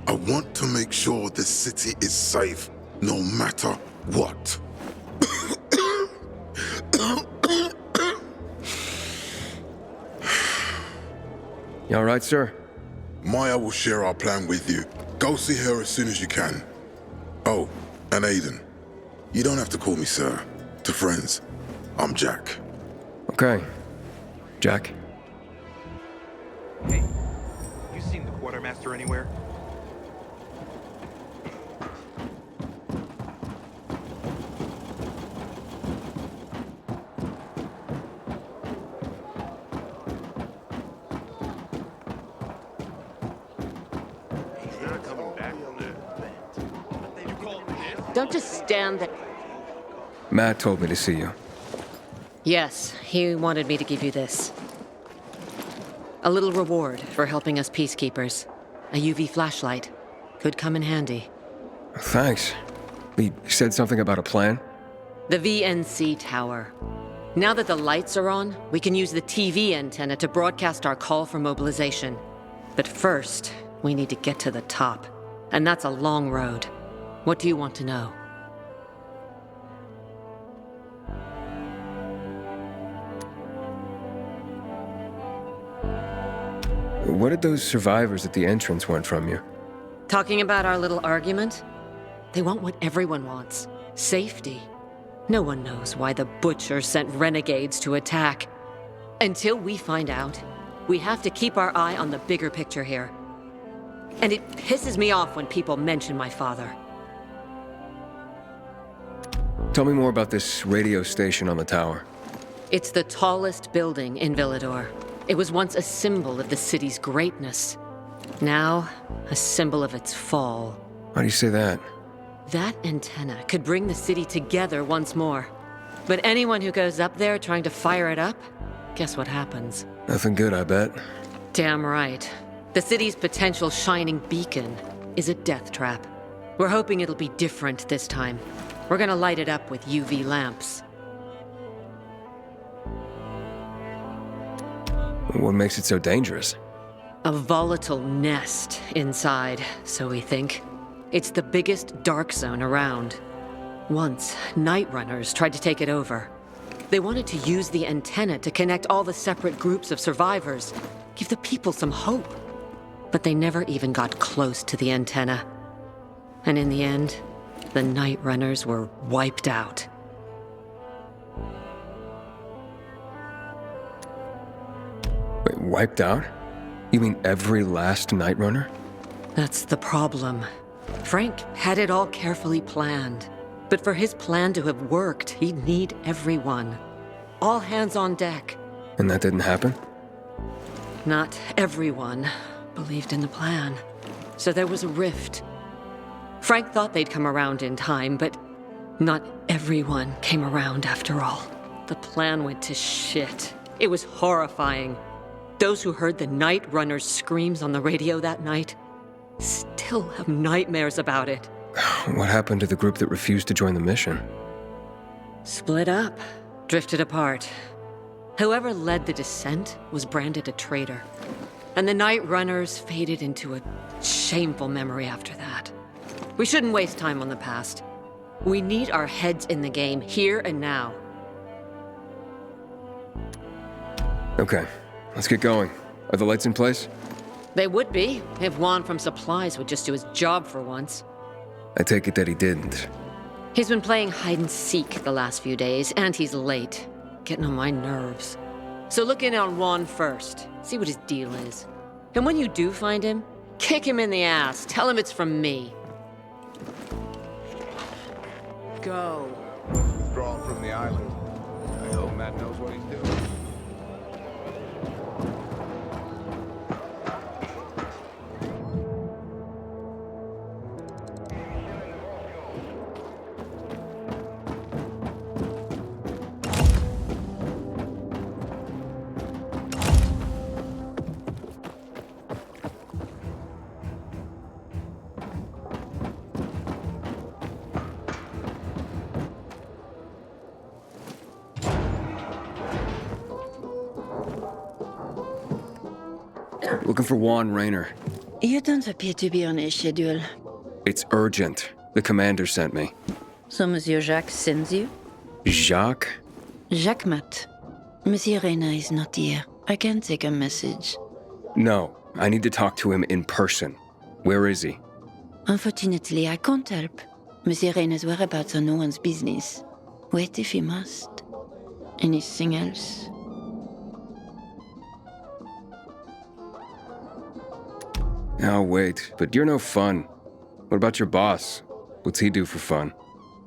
I want to make sure this city is safe, no matter what. You all right, sir? Maya will share our plan with you. Go see her as soon as you can. Oh, and Aiden. You don't have to call me sir. To friends, I'm Jack. Okay. Jack? Hey, you seen the quartermaster anywhere? Don't just stand there. Matt told me to see you. Yes, he wanted me to give you this. A little reward for helping us peacekeepers. A UV flashlight. Could come in handy. Thanks. He said something about a plan? The VNC tower. Now that the lights are on, we can use the TV antenna to broadcast our call for mobilization. But first, we need to get to the top. And that's a long road. What do you want to know? What did those survivors at the entrance want from you? Talking about our little argument? They want what everyone wants. Safety. No one knows why the Butcher sent renegades to attack. Until we find out, we have to keep our eye on the bigger picture here. And it pisses me off when people mention my father. Tell me more about this radio station on the tower. It's the tallest building in Villador. It was once a symbol of the city's greatness. Now, a symbol of its fall. Why do you say that? That antenna could bring the city together once more. But anyone who goes up there trying to fire it up, guess what happens? Nothing good, I bet. Damn right. The city's potential shining beacon is a death trap. We're hoping it'll be different this time. We're gonna light it up with UV lamps. What makes it so dangerous? A volatile nest inside, so we think. It's the biggest dark zone around. Once, night runners tried to take it over. They wanted to use the antenna to connect all the separate groups of survivors, give the people some hope. But they never even got close to the antenna. And in the end, the night runners were wiped out. Wait, wiped out? You mean every last night runner? That's the problem. Frank had it all carefully planned. But for his plan to have worked, he'd need everyone. All hands on deck. And that didn't happen? Not everyone believed in the plan. So there was a rift. Frank thought they'd come around in time, but not everyone came around after all. The plan went to shit. It was horrifying. Those who heard the Night Runner's screams on the radio that night still have nightmares about it. What happened to the group that refused to join the mission? Split up, drifted apart. Whoever led the descent was branded a traitor. And the Night Runners faded into a shameful memory after that. We shouldn't waste time on the past. We need our heads in the game, here and now. Okay, let's get going. Are the lights in place? They would be, if Juan from Supplies would just do his job for once. I take it that he didn't. He's been playing hide-and-seek the last few days, and he's late. Getting on my nerves. So look in on Juan first. See what his deal is. And when you do find him, kick him in the ass. Tell him it's from me. Go. Drawn from the island. I hope Matt knows what he's doing. Looking for Juan Raynor. You don't appear to be on his schedule. It's urgent. The commander sent me. So Monsieur Jacques sends you? Jacques? Jacques Mat. Monsieur Reyna is not here. I can take a message. No, I need to talk to him in person. Where is he? Unfortunately, I can't help. Monsieur Reyna's whereabouts are no one's business. Wait if he must. Anything else? I'll wait, but you're no fun. What about your boss? What's he do for fun?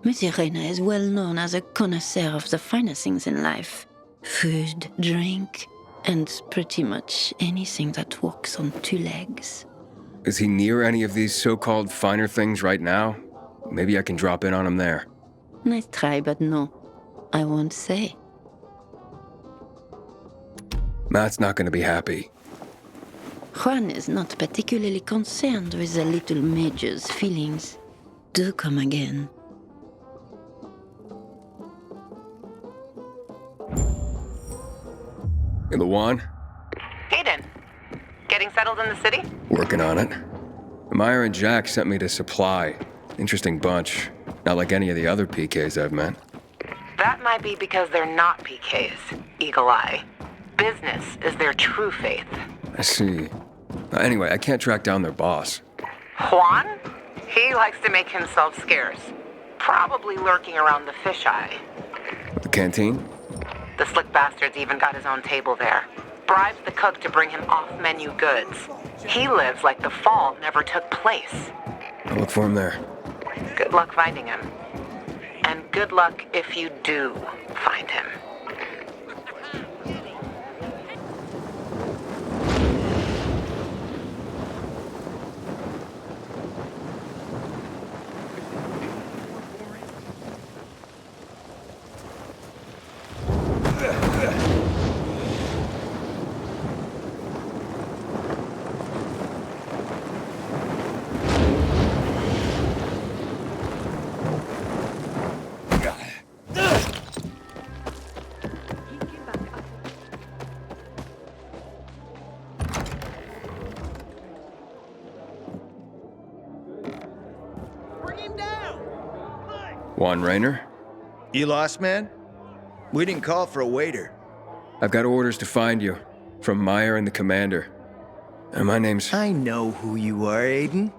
Monsieur Reyna is well known as a connoisseur of the finer things in life. Food, drink, and pretty much anything that walks on two legs. Is he near any of these so-called finer things right now? Maybe I can drop in on him there. Nice try, but no. I won't say. Matt's not gonna be happy. Juan is not particularly concerned with the little major's feelings. Do come again. In the Juan? Aiden, getting settled in the city? Working on it. Meyer and Jack sent me to Supply. Interesting bunch. Not like any of the other PKs I've met. That might be because they're not PKs, Eagle Eye. Business is their true faith. I see. Anyway, I can't track down their boss. Juan? He likes to make himself scarce. Probably lurking around the fisheye. The canteen? The slick bastard's even got his own table there. Bribes the cook to bring him off-menu goods. He lives like the fall never took place. I'll look for him there. Good luck finding him. And good luck if you do find him. Juan Raynor? You lost, man? We didn't call for a waiter. I've got orders to find you. From Meyer and the commander. And my name's... I know who you are, Aiden.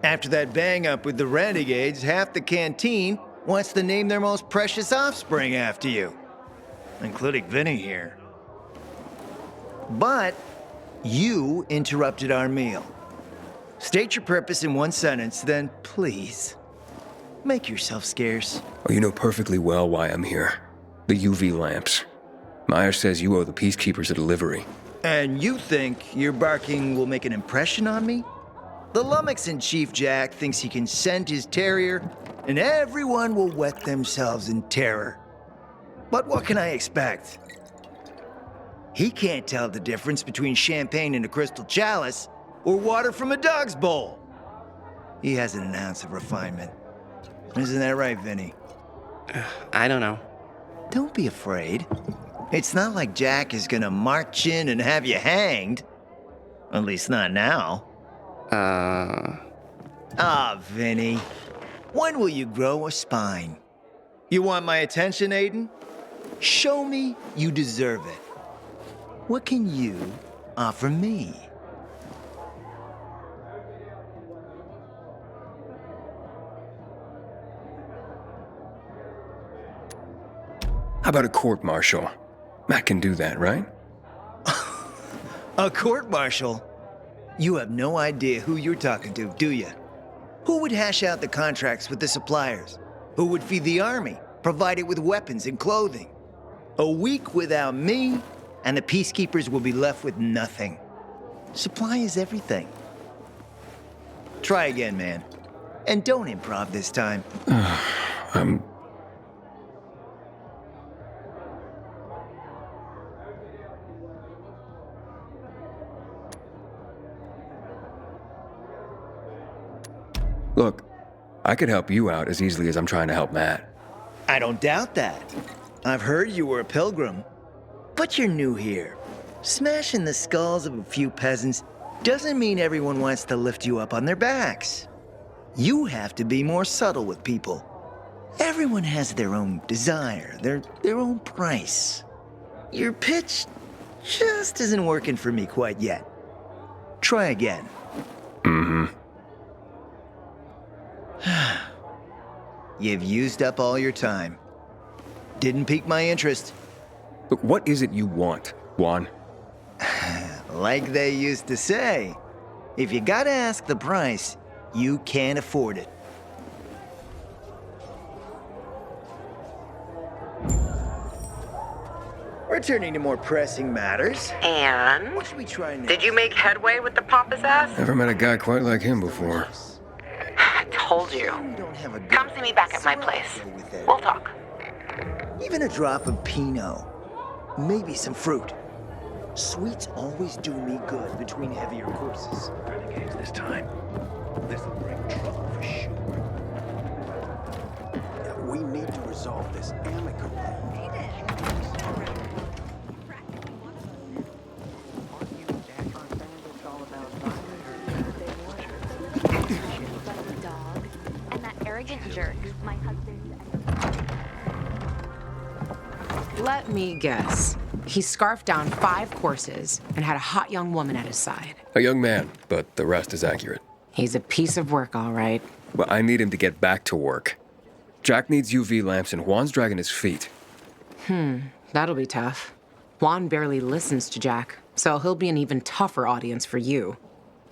After that bang-up with the Renegades, half the canteen wants to name their most precious offspring after you. Including Vinny here. But you interrupted our meal. State your purpose in one sentence, then please, make yourself scarce. Oh, you know perfectly well why I'm here. The UV lamps. Meyer says you owe the Peacekeepers a delivery. And you think your barking will make an impression on me? The Lummox-in-Chief Jack thinks he can scent his terrier, and everyone will wet themselves in terror. But what can I expect? He can't tell the difference between champagne in a crystal chalice or water from a dog's bowl. He hasn't an ounce of refinement. Isn't that right, Vinny? I don't know. Don't be afraid. It's not like Jack is gonna march in and have you hanged. At least not now. Vinny. When will you grow a spine? You want my attention, Aiden? Show me you deserve it. What can you offer me? How about a court-martial? Matt can do that, right? A court-martial? You have no idea who you're talking to, do you? Who would hash out the contracts with the suppliers? Who would feed the army, provide it with weapons and clothing? A week without me, and the Peacekeepers will be left with nothing. Supply is everything. Try again, man. And don't improv this time. Look, I could help you out as easily as I'm trying to help Matt. I don't doubt that. I've heard you were a pilgrim. But you're new here. Smashing the skulls of a few peasants doesn't mean everyone wants to lift you up on their backs. You have to be more subtle with people. Everyone has their own desire, their own price. Your pitch just isn't working for me quite yet. Try again. You've used up all your time. Didn't pique my interest. Look, what is it you want, Juan? Like they used to say, if you gotta ask the price, you can't afford it. Returning to more pressing matters. And? What should we try next? Did you make headway with the pompous ass? Never met a guy quite like him before. I told you. Come see me back at my place. We'll talk. Even a drop of Pinot. Maybe some fruit. Sweets always do me good between heavier courses. Renegades this time. This'll bring trouble for sure. resolve this amicably. And that arrogant jerk, my husband. Let me guess. He scarfed down 5 courses and had a hot young woman at his side. A young man, but the rest is accurate. He's a piece of work, all right. Well, I need him to get back to work. Jack needs UV lamps and Juan's dragging his feet. That'll be tough. Juan barely listens to Jack, so he'll be an even tougher audience for you.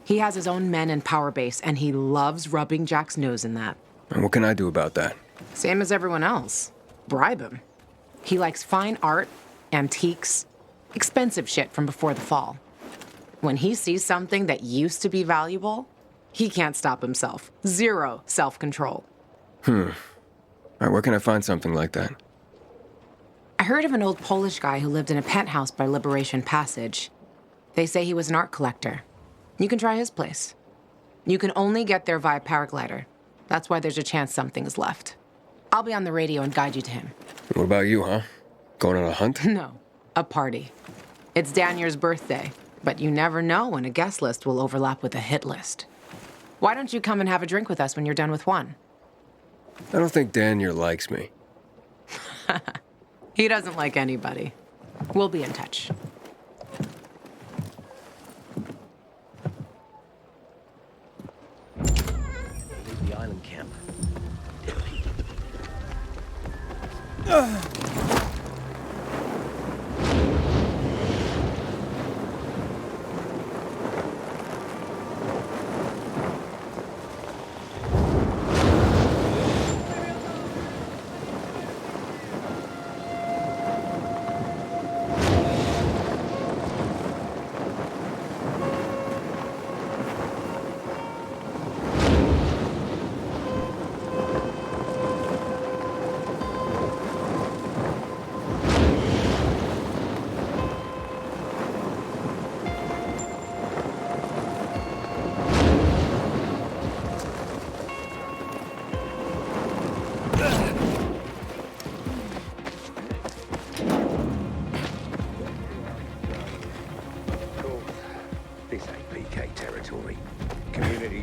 He has his own men and power base, and he loves rubbing Jack's nose in that. And what can I do about that? Same as everyone else. Bribe him. He likes fine art, antiques, expensive shit from before the fall. When he sees something that used to be valuable, he can't stop himself. 0 self-control. All right, where can I find something like that? I heard of an old Polish guy who lived in a penthouse by Liberation Passage. They say he was an art collector. You can try his place. You can only get there via paraglider. That's why there's a chance something is left. I'll be on the radio and guide you to him. What about you, huh? Going on a hunt? No, a party. It's Danier's birthday, but you never know when a guest list will overlap with a hit list. Why don't you come and have a drink with us when you're done with one? I don't think Danier likes me. He doesn't like anybody. We'll be in touch. Leave the island camp.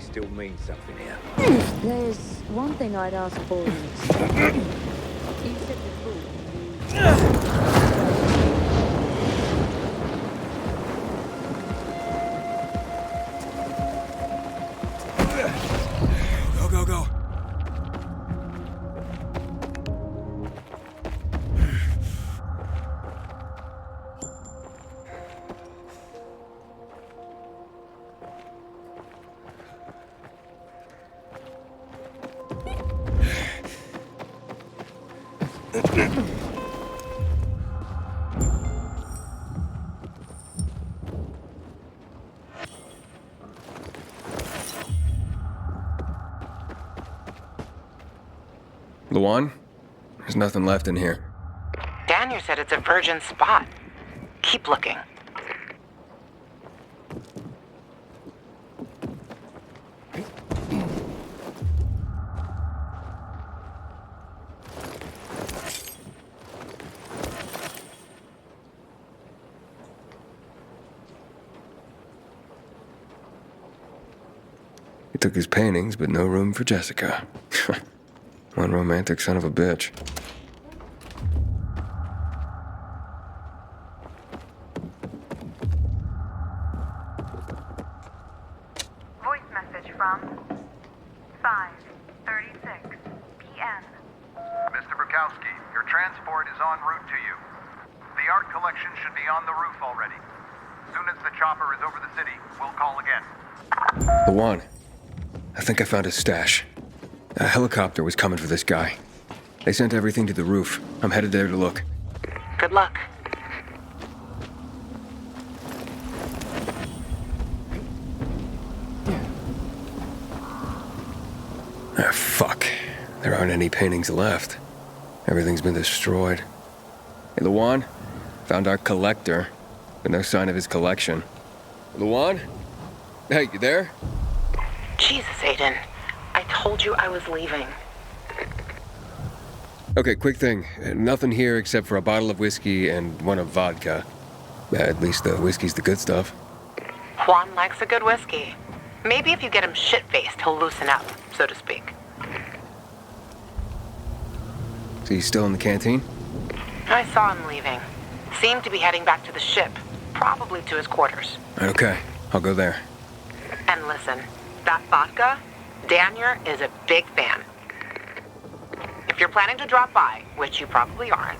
Still means something here. There's one thing I'd ask for in exchange. You said before Go, go, go. Luan? There's nothing left in here. Daniel said it's a virgin spot. Keep looking. He took his paintings, but no room for Jessica. One romantic son of a bitch. Voice message from 5:36 p.m. Mr. Bukowski, your transport is en route to you. The art collection should be on the roof already. As soon as the chopper is over the city, we'll call again. Luan, I think I found his stash. A helicopter was coming for this guy. They sent everything to the roof. I'm headed there to look. Good luck. Ah, fuck. There aren't any paintings left. Everything's been destroyed. Hey, Luan, found our collector, but no sign of his collection. Luan? Hey, you there? Jesus, Aiden. I told you I was leaving. Okay, quick thing. Nothing here except for a bottle of whiskey and one of vodka. At least the whiskey's the good stuff. Juan likes a good whiskey. Maybe if you get him shit-faced, he'll loosen up, so to speak. So he's still in the canteen? I saw him leaving. Seemed to be heading back to the ship, probably to his quarters. Okay, I'll go there. And listen, that vodka, Daniel is a big fan. If you're planning to drop by, which you probably aren't,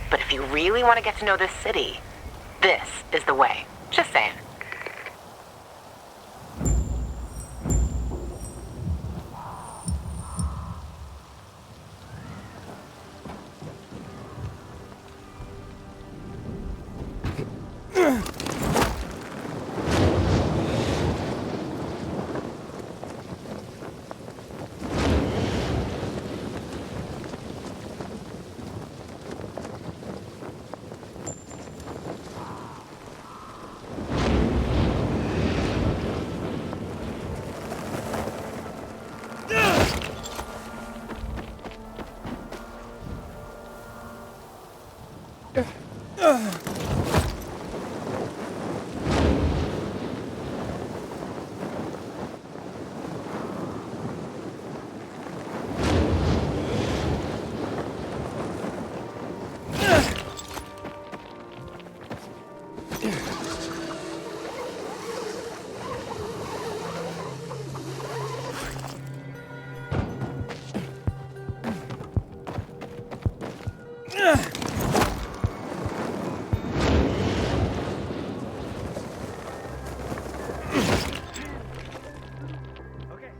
but if you really want to get to know this city, this is the way. Just saying.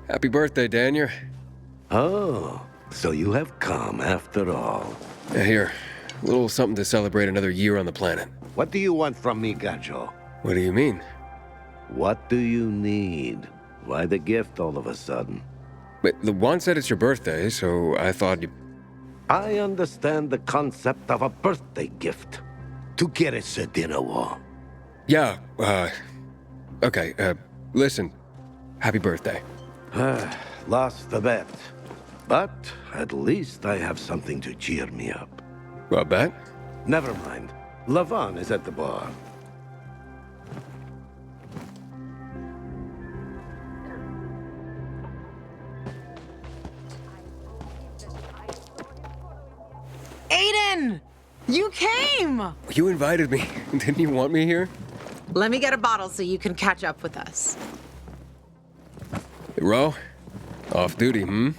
Happy birthday, Daniel. Oh, so you have come after all. Yeah, here. A little something to celebrate another year on the planet. What do you want from me, Gajo? What do you mean? What do you need? Why the gift all of a sudden? But the Juan said it's your birthday, so I thought you... I understand the concept of a birthday gift. To get us a dinner wall. Yeah, okay, listen. Happy birthday. Lost the bet. But at least I have something to cheer me up. What bet? Never mind. Lavon is at the bar. Aiden! You came! You invited me. Didn't you want me here? Let me get a bottle so you can catch up with us. Ro? Off duty, hmm?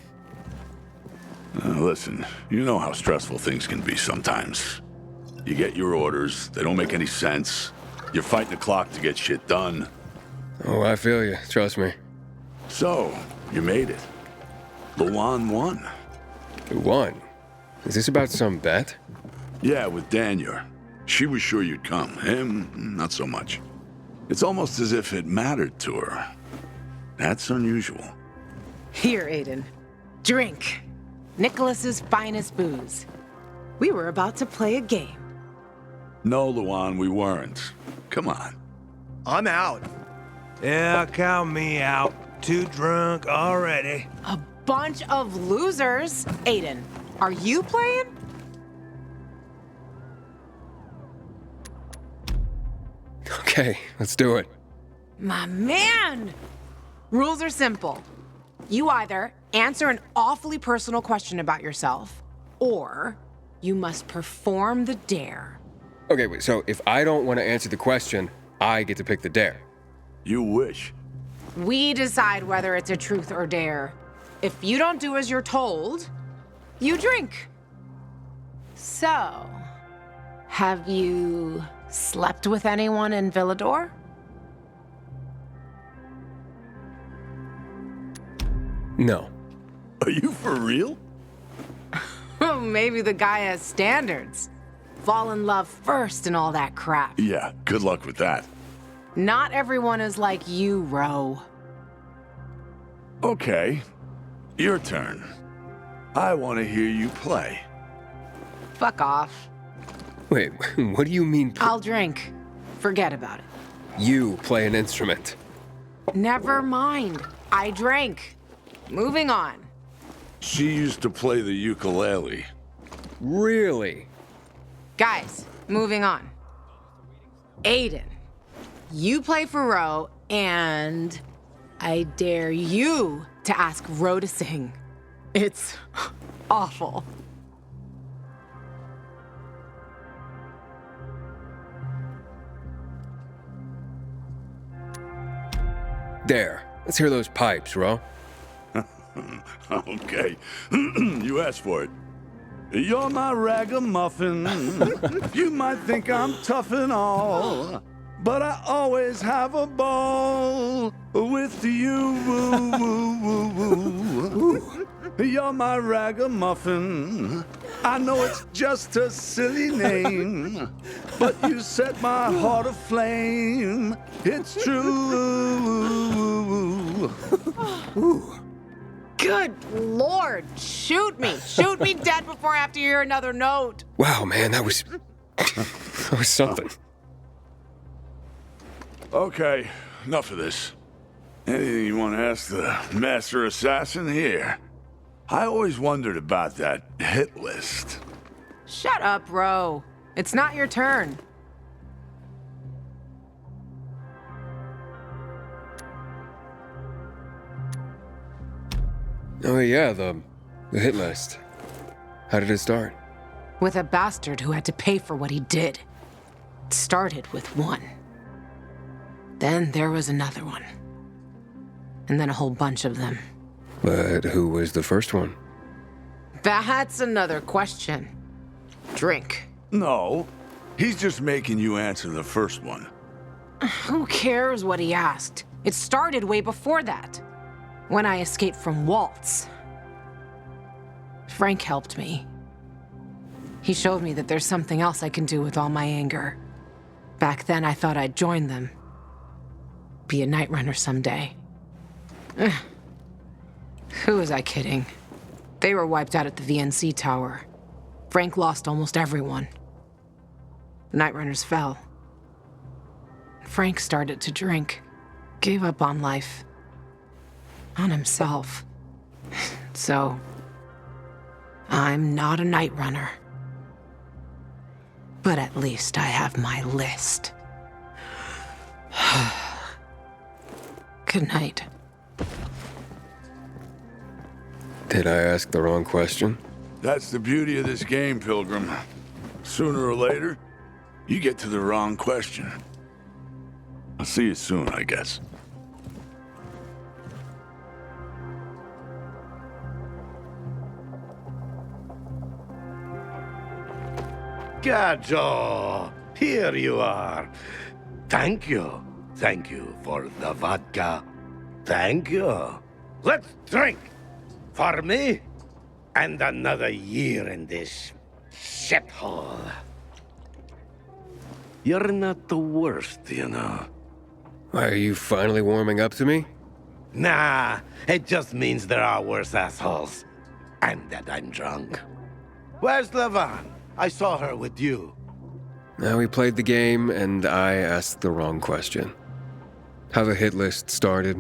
Listen, you know how stressful things can be sometimes. You get your orders, they don't make any sense. You're fighting the clock to get shit done. Oh, I feel you. Trust me. So, you made it. Luan won. Who won? Is this about some bet? Yeah, with Daniel. She was sure you'd come. Him, not so much. It's almost as if it mattered to her. That's unusual. Here, Aiden. Drink. Nicholas's finest booze. We were about to play a game. No, Luan, we weren't. Come on. I'm out. Yeah, count me out. Too drunk already. A bunch of losers. Aiden, are you playing? Okay, let's do it. My man! Rules are simple. You either answer an awfully personal question about yourself, or you must perform the dare. Okay, wait, so if I don't want to answer the question, I get to pick the dare. You wish. We decide whether it's a truth or dare. If you don't do as you're told, you drink. So, have you slept with anyone in Villador? No. Are you for real? Oh, maybe the guy has standards. Fall in love first and all that crap. Yeah, good luck with that. Not everyone is like you, Ro. Okay, your turn. I want to hear you play. Fuck off. Wait, what do you mean? I'll drink. Forget about it. You play an instrument. Never mind. I drank. Moving on. She used to play the ukulele. Really? Guys, moving on. Aiden, you play for Ro, and I dare you to ask Ro to sing. It's awful. There. Let's hear those pipes, Ro. Okay. You asked for it. You're my ragamuffin. You might think I'm tough and all, but I always have a ball with you. Woo, woo, woo, woo. You're my ragamuffin. I know it's just a silly name, but you set my heart aflame. It's true. Good Lord, shoot me. Shoot me dead before I have to hear another note. Wow, man, that was something. Okay, enough of this. Anything you want to ask the master assassin here? I always wondered about that hit list. Shut up, Ro. It's not your turn. Oh yeah, the hit list. How did it start? With a bastard who had to pay for what he did. It started with one. Then there was another one. And then a whole bunch of them. But who was the first one? That's another question. Drink. No, he's just making you answer the first one. Who cares what he asked? It started way before that. When I escaped from Waltz. Frank helped me. He showed me that there's something else I can do with all my anger. Back then, I thought I'd join them. Be a night runner someday. Who was I kidding? They were wiped out at the VNC tower. Frank lost almost everyone. The night runners fell. Frank started to drink. Gave up on life. On himself. So, I'm not a night runner. But at least I have my list. Good night. Did I ask the wrong question? That's the beauty of this game, Pilgrim. Sooner or later, you get to the wrong question. I'll see you soon, I guess. Gajo, here you are. Thank you. Thank you for the vodka. Thank you. Let's drink. For me, and another year in this shithole. You're not the worst, you know. Why, are you finally warming up to me? Nah, it just means there are worse assholes. And that I'm drunk. Where's Levan? I saw her with you. Now we played the game, and I asked the wrong question. How the hit list started.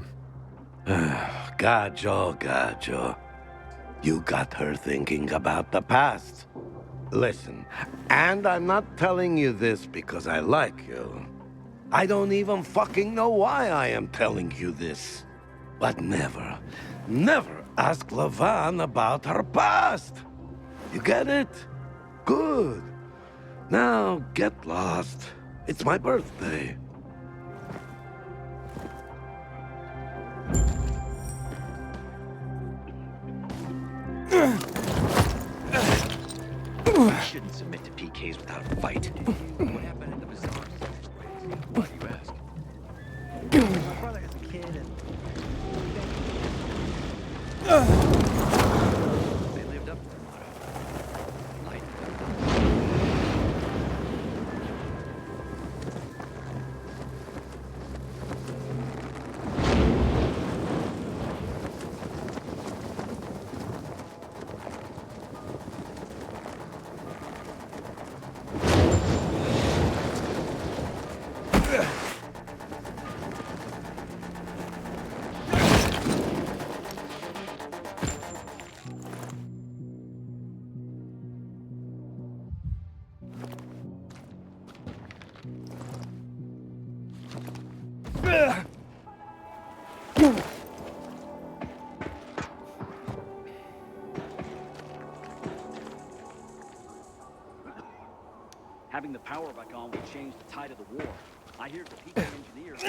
Gajo. You got her thinking about the past. Listen, and I'm not telling you this because I like you. I don't even fucking know why I am telling you this. But never ask Levan about her past. You get it? Good. Now get lost. It's my birthday. You shouldn't submit to PKs without a fight. What happened at the bazaar? Why do you ask? My brother has a kid and... They lived up to their motto. Light. power back on would change the tide of the war. I hear the PK engineers.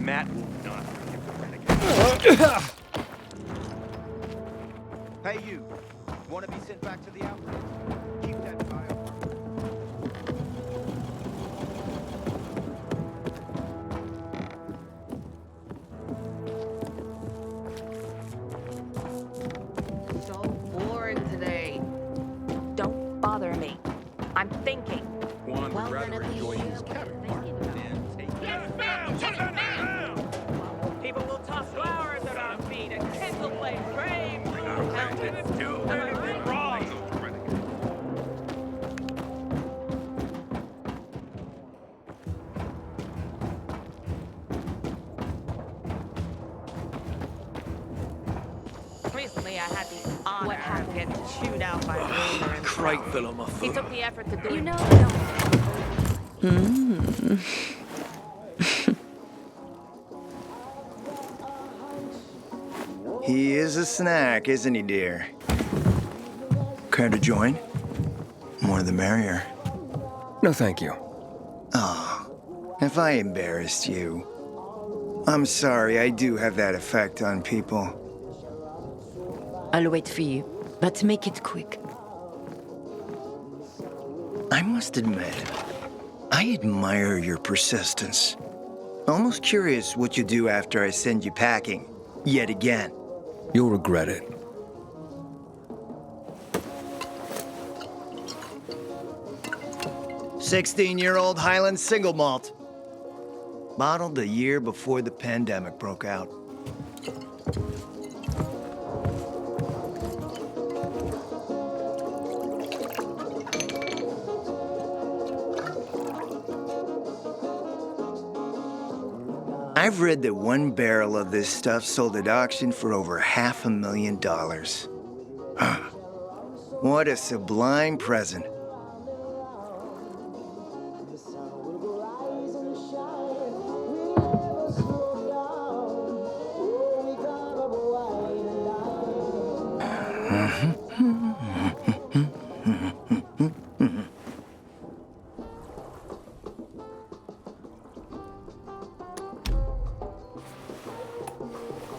Matt will not forgive the renegade. Hey, you. Want to be sent back to the outbreak? Keep that fire. So boring today. Don't bother me. I'm thinking. One would rather enjoy his cabin party than take People will toss flowers at our feet and kindle flames brave. How can it do anything wrong? Recently, I had the honor of getting chewed out by Raider and Crate fell on my he foot. took the effort to do You it. know I don't. He is a snack, isn't he, dear? Care to join? More the merrier. No, thank you. Oh, if I embarrassed you. I'm sorry, I do have that effect on people. I'll wait for you, but make it quick. I must admit, I admire your persistence. Almost curious what you do after I send you packing, yet again. You'll regret it. "16-year-old Highland single malt. Bottled a year before the pandemic broke out. I've read that one barrel of this stuff sold at auction for over $500,000. Huh. What a sublime present.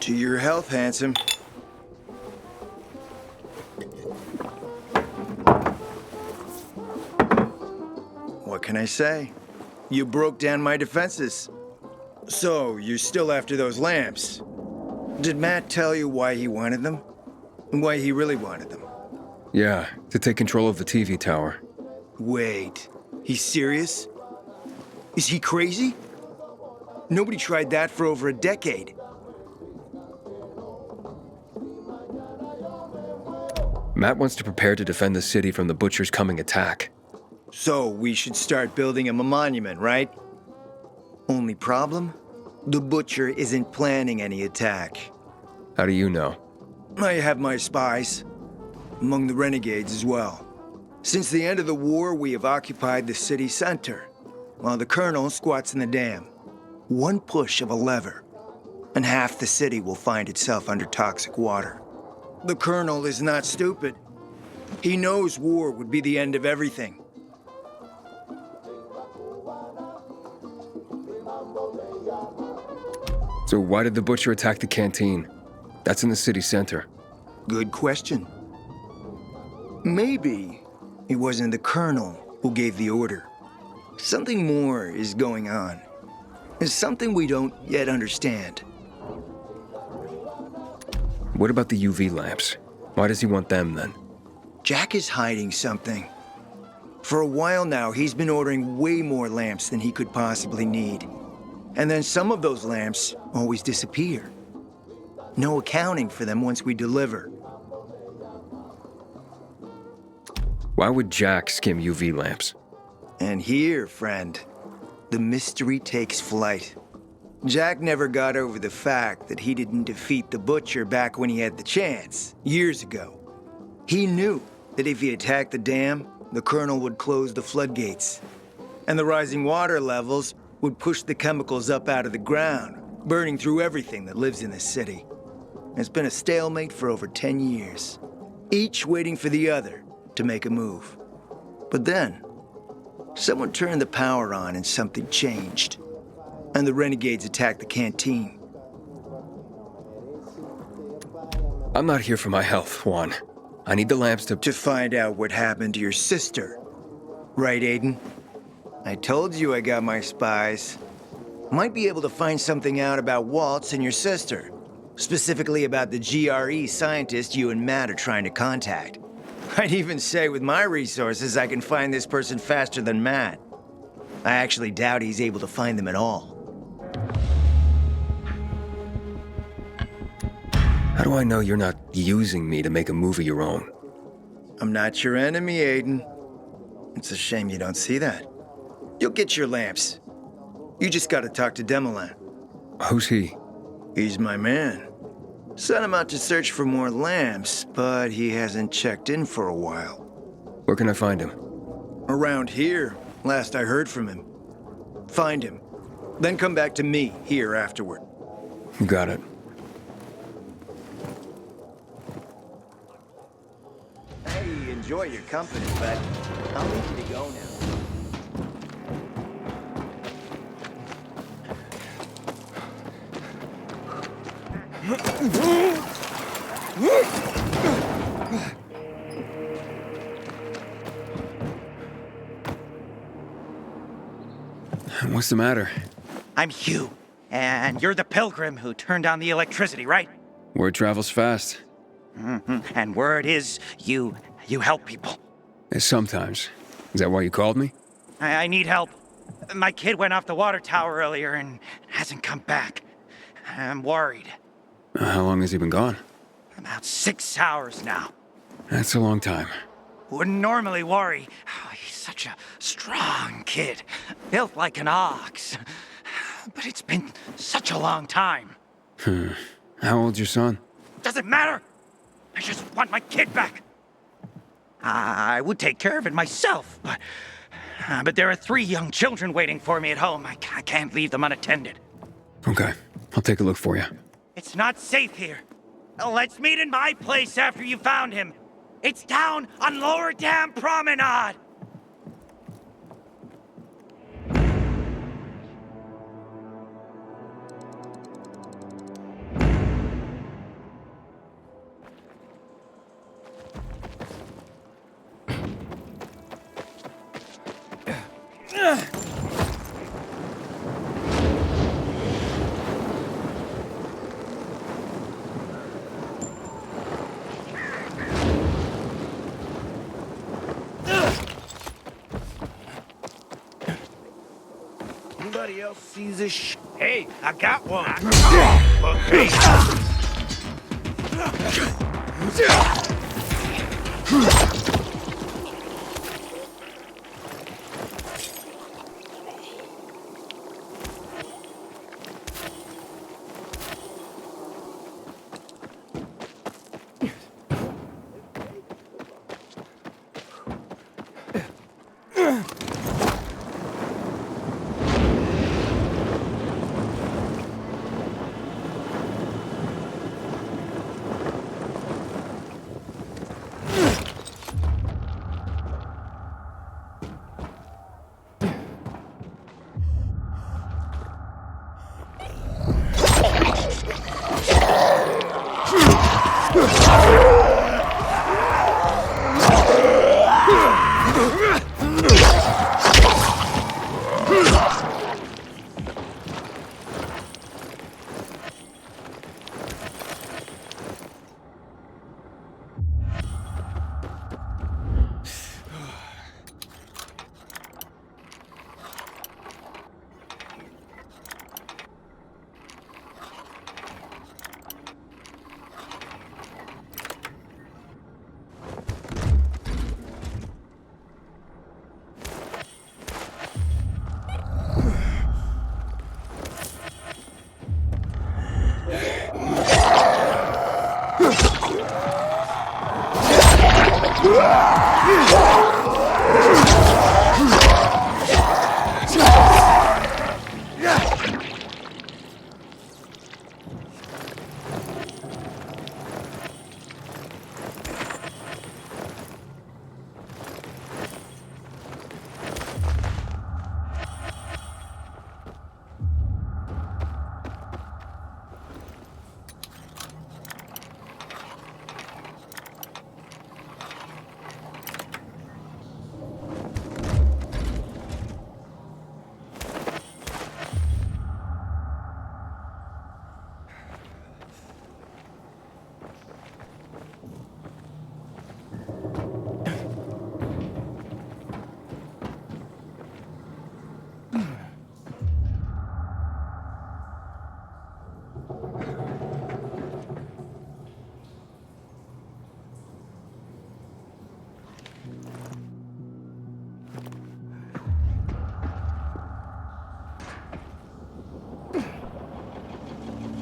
To your health, handsome. What can I say? You broke down my defenses. So, you're still after those lamps. Did Matt tell you why he wanted them? And why he really wanted them? Yeah, to take control of the TV tower. Wait, he's serious? Is he crazy? Nobody tried that for over a decade. Matt wants to prepare to defend the city from the Butcher's coming attack. So we should start building him a monument, right? Only problem? The Butcher isn't planning any attack. How do you know? I have my spies. Among the renegades as well. Since the end of the war, we have occupied the city center, while the Colonel squats in the dam. One push of a lever, and half the city will find itself under toxic water. The Colonel is not stupid. He knows war would be the end of everything. So why did the Butcher attack the canteen? That's in the city center. Good question. Maybe it wasn't the Colonel who gave the order. Something more is going on. It's something we don't yet understand. What about the UV lamps? Why does he want them then? Jack is hiding something. For a while now, he's been ordering way more lamps than he could possibly need. And then some of those lamps always disappear. No accounting for them once we deliver. Why would Jack skim UV lamps? And here, friend, the mystery takes flight. Jack never got over the fact that he didn't defeat the Butcher back when he had the chance, years ago. He knew that if he attacked the dam, the Colonel would close the floodgates. And the rising water levels would push the chemicals up out of the ground, burning through everything that lives in the city. It's been a stalemate for over 10 years, each waiting for the other to make a move. But then, someone turned the power on and something changed. And the renegades attacked the canteen. I'm not here for my health, Juan. I need the lamps to find out what happened to your sister. Right, Aiden? I told you I got my spies. Might be able to find something out about Waltz and your sister. Specifically about the GRE scientist you and Matt are trying to contact. I'd even say with my resources, I can find this person faster than Matt. I actually doubt he's able to find them at all. How do I know you're not using me to make a move of your own? I'm not your enemy, Aiden. It's a shame you don't see that. You'll get your lamps. You just gotta talk to Demolan. Who's he? He's my man. Sent him out to search for more lamps, but he hasn't checked in for a while. Where can I find him? Around here, last I heard from him. Find him. Then come back to me here afterward. You got it. Hey, enjoy your company, but I'll need you to go now. What's the matter? I'm Hugh, and you're the pilgrim who turned on the electricity, right? Word travels fast. Mm-hmm. And word is you help people. Sometimes. Is that why you called me? I need help. My kid went off the water tower earlier and hasn't come back. I'm worried. How long has he been gone? About 6 hours now. That's a long time. Wouldn't normally worry. Oh, he's such a strong kid. Built like an ox. But it's been such a long time. How old's your son? Doesn't matter. I just want my kid back. I would take care of it myself, but there are 3 young children waiting for me at home. I can't leave them unattended. Okay, I'll take a look for you. It's not safe here. Let's meet in my place after you found him. It's down on Lower Dam Promenade. Anybody else sees this Hey, I got one.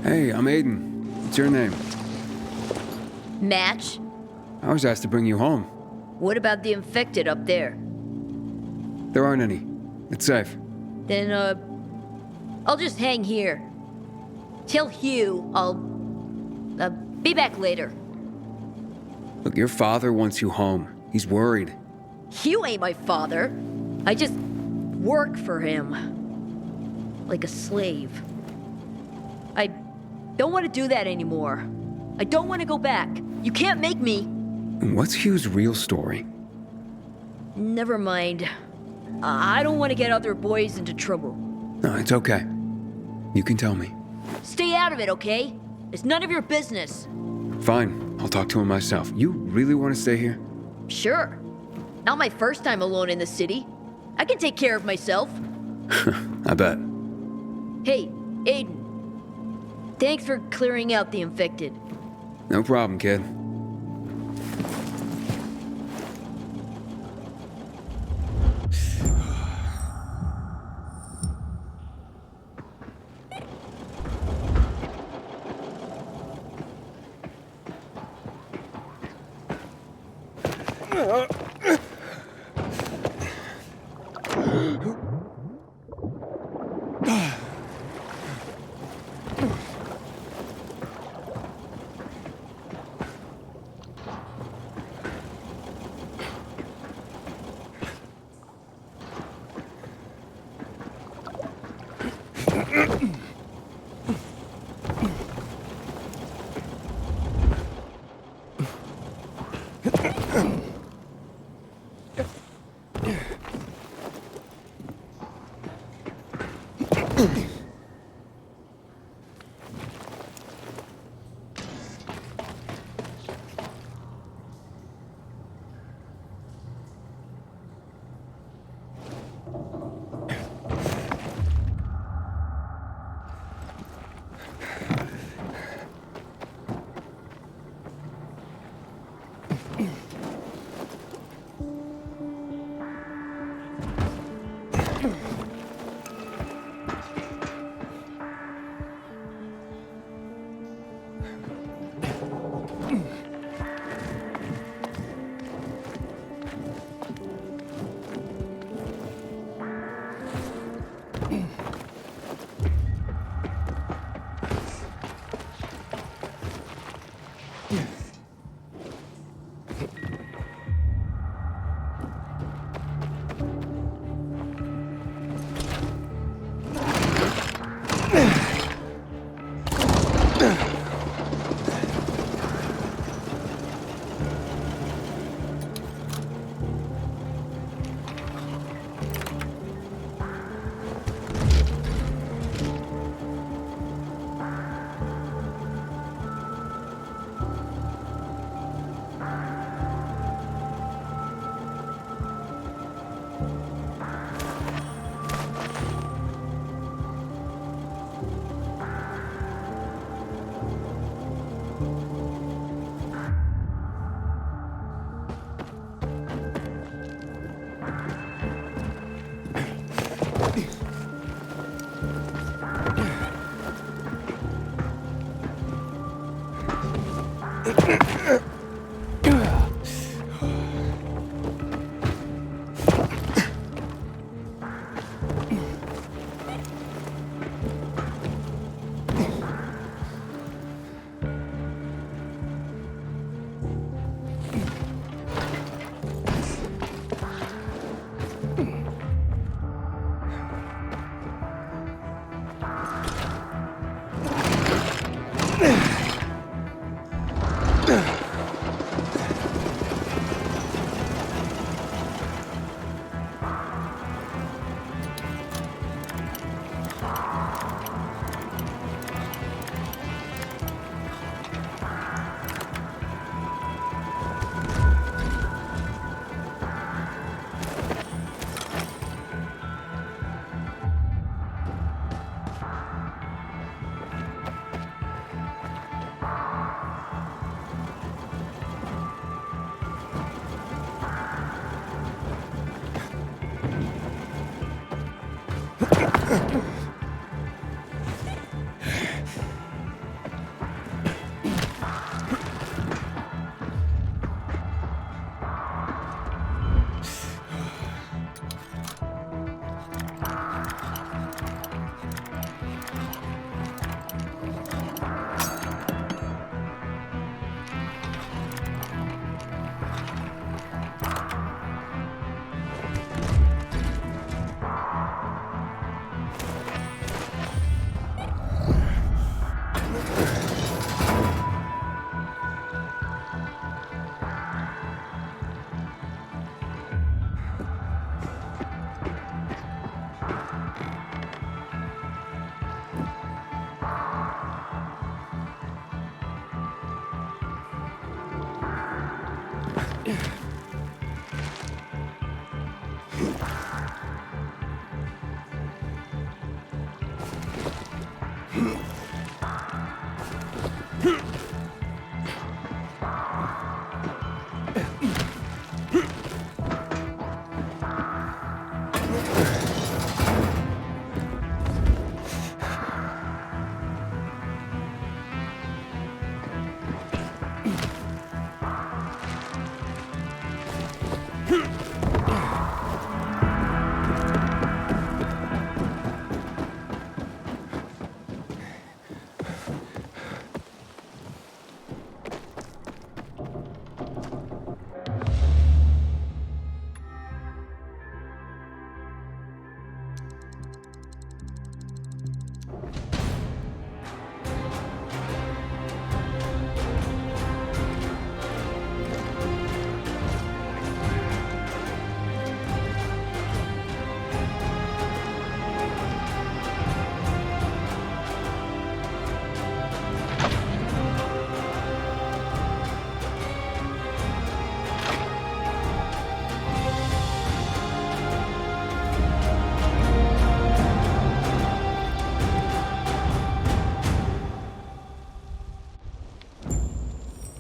Hey, I'm Aiden. What's your name? Match? I was asked to bring you home. What about the infected up there? There aren't any. It's safe. Then, I'll just hang here. Tell Hugh I'll, be back later. Look, your father wants you home. He's worried. Hugh ain't my father. I just work for him. Like a slave. I don't want to do that anymore. I don't want to go back. You can't make me. And what's Hugh's real story? Never mind. I don't want to get other boys into trouble. No, it's okay. You can tell me. Stay out of it, okay? It's none of your business. Fine, I'll talk to him myself. You really want to stay here? Sure. Not my first time alone in the city. I can take care of myself. I bet. Hey, Aiden. Thanks for clearing out the infected. No problem, kid.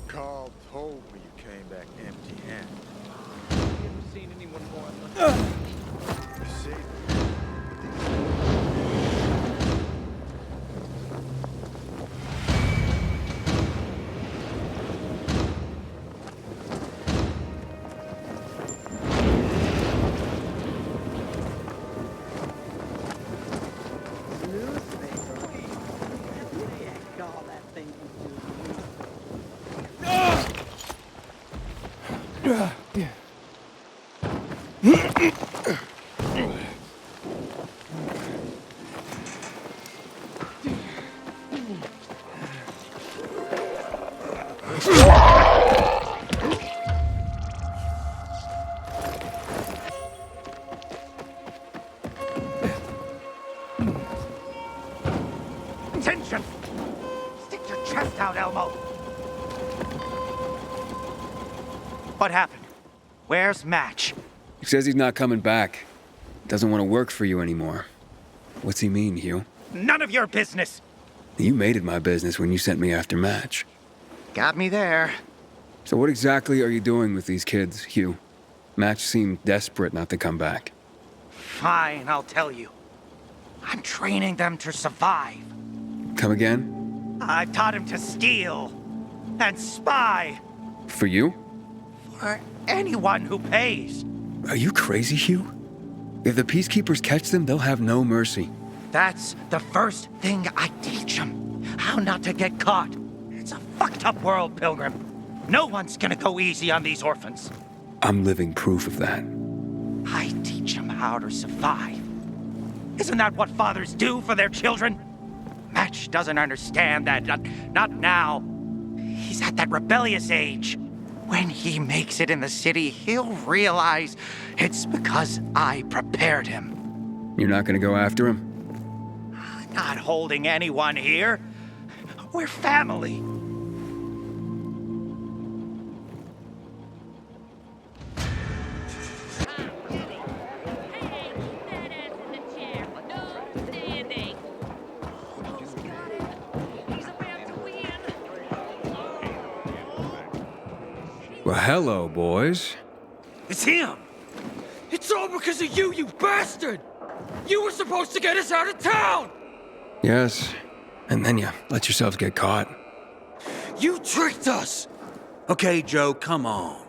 Carl told me you came back empty-handed. Never seen anyone more. You see? Attention! Stick your chest out, Elmo! What happened? Where's Match? He says he's not coming back. Doesn't want to work for you anymore. What's he mean, Hugh? None of your business! You made it my business when you sent me after Match. Got me there. So what exactly are you doing with these kids, Hugh? Match seemed desperate not to come back. Fine, I'll tell you. I'm training them to survive. Come again? I've taught him to steal and spy For you? for anyone who pays. Are you crazy, Hugh? If the peacekeepers catch them, they'll have no mercy. That's the first thing I teach them. How not to get caught. It's a fucked up world, Pilgrim. No one's gonna go easy on these orphans. I'm living proof of that. I teach them how to survive. Isn't that what fathers do for their children? Match doesn't understand that. Not now. He's at that rebellious age. When he makes it in the city, he'll realize it's because I prepared him. You're not gonna go after him? Not holding anyone here. We're family. Well, hello, boys. It's him! It's all because of you, you bastard! You were supposed to get us out of town! Yes, and then you let yourselves get caught. You tricked us! Okay, Joe, come on.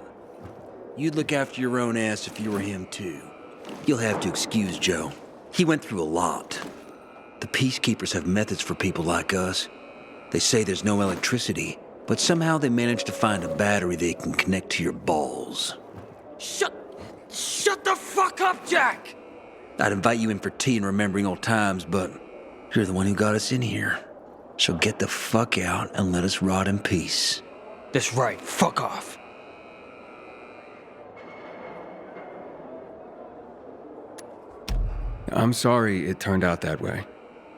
You'd look after your own ass if you were him, too. You'll have to excuse Joe. He went through a lot. The Peacekeepers have methods for people like us. They say there's no electricity, but somehow they managed to find a battery they can connect to your balls. Shut the fuck up, Jack! I'd invite you in for tea and remembering old times, but you're the one who got us in here. So get the fuck out and let us rot in peace. That's right, fuck off. I'm sorry it turned out that way.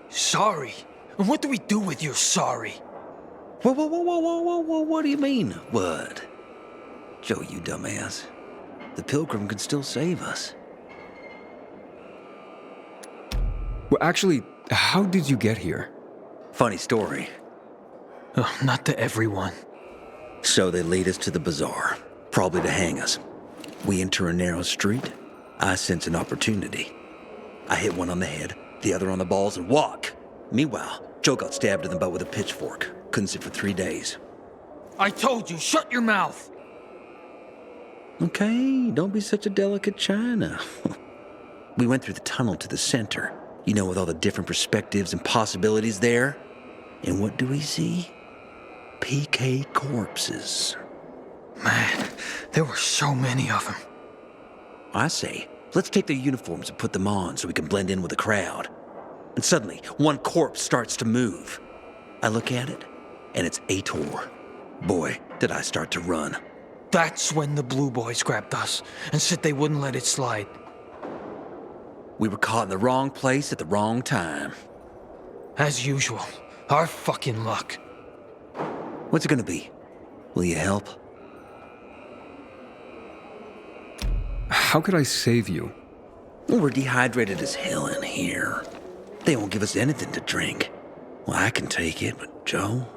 Sorry? And what do we do with your sorry? Whoa, what do you mean, what? Joe, you dumbass. The Pilgrim could still save us. Well, actually, how did you get here? Funny story. Oh, not to everyone. So they lead us to the bazaar, probably to hang us. We enter a narrow street. I sense an opportunity. I hit one on the head, the other on the balls, and walk. Meanwhile, Joe got stabbed in the butt with a pitchfork. Couldn't sit for 3 days. I told you, shut your mouth! Okay, don't be such a delicate china. We went through the tunnel to the center, you know, with all the different perspectives and possibilities there. And what do we see? PK corpses. Man, there were so many of them. I say, let's take their uniforms and put them on so we can blend in with the crowd. And suddenly, one corpse starts to move. I look at it, and it's Aitor. Boy, did I start to run. That's when the Blue Boys grabbed us and said they wouldn't let it slide. We were caught in the wrong place at the wrong time. As usual, our fucking luck. What's it gonna be? Will you help? How could I save you? Well, we're dehydrated as hell in here. They won't give us anything to drink. Well, I can take it, but Joe?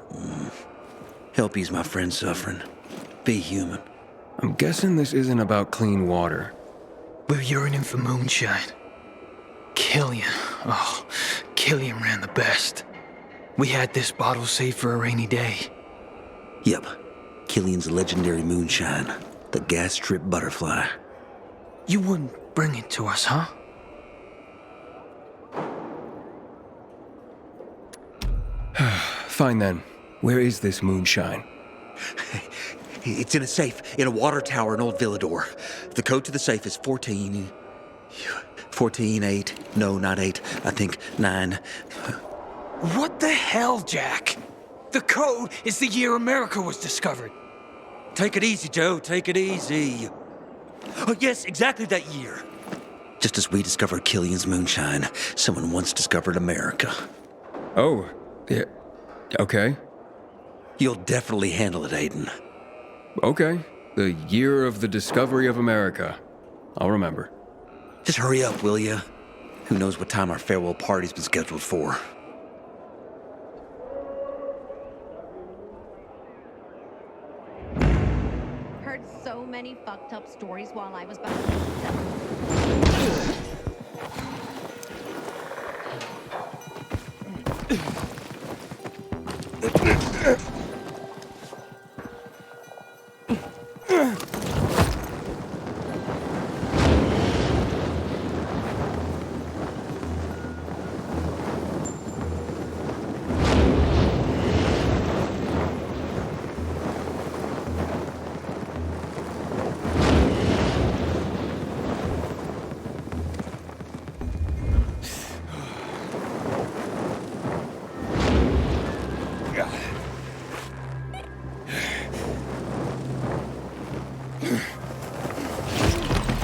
Help ease my friend suffering. Be human. I'm guessing this isn't about clean water. We're yearning for moonshine. Killian. Oh, Killian ran the best. We had this bottle saved for a rainy day. Yep. Killian's legendary moonshine. The gas strip butterfly. You wouldn't bring it to us, huh? Fine then. Where is this moonshine? It's in a safe, in a water tower in Old Villador. The code to the safe is 14... 8. No, not 8. I think 9. What the hell, Jack? The code is the year America was discovered. Take it easy, Joe. Take it easy. Oh, yes, exactly that year. Just as we discovered Killian's moonshine, someone once discovered America. Oh, yeah. Okay. You'll definitely handle it, Aiden. Okay. The year of the discovery of America. I'll remember. Just hurry up, will ya? Who knows what time our farewell party's been scheduled for. Heard so many fucked up stories while I was back.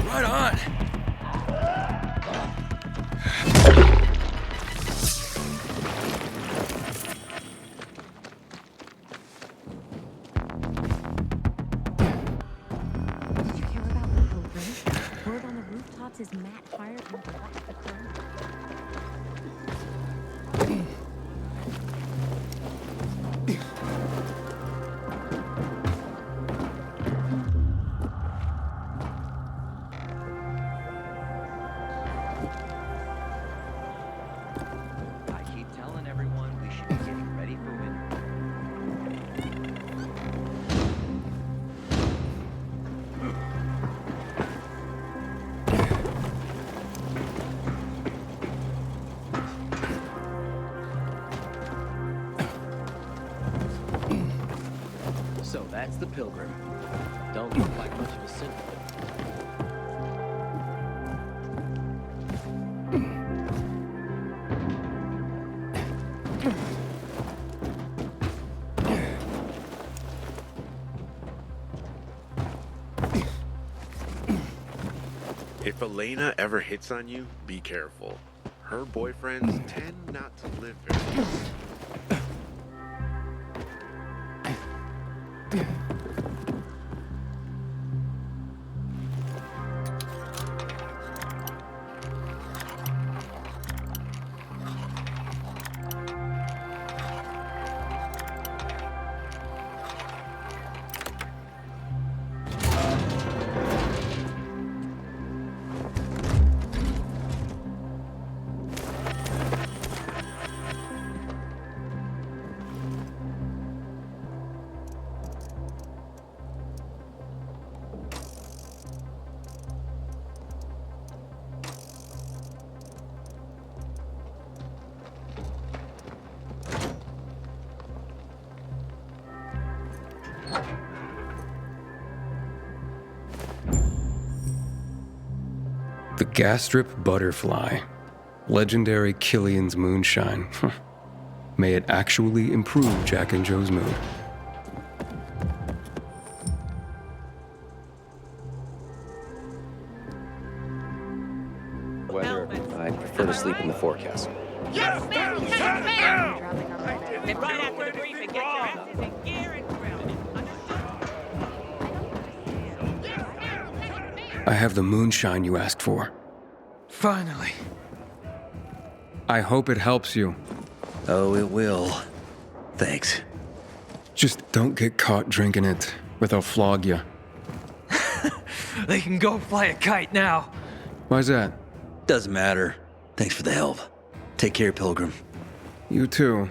Right on. Did you hear about the Pilgrim? Word on the rooftops is Matt fired him to blast the current. So that's the Pilgrim. Don't look like much of a sin. If Elena ever hits on you, be careful. Her boyfriends tend not to live very long. The gas strip butterfly. Legendary Killian's Moonshine. May it actually improve Jack and Joe's mood. Weather, I prefer to sleep in the forecast. Yes, ma'am! Yes, ma'am! And right after the briefing, get your asses in gear and drill. I have the moonshine you asked for. Finally. I hope it helps you. Oh, it will. Thanks. Just don't get caught drinking it, or they'll flog you. They can go fly a kite now. Why's that? Doesn't matter. Thanks for the help. Take care, Pilgrim. You too.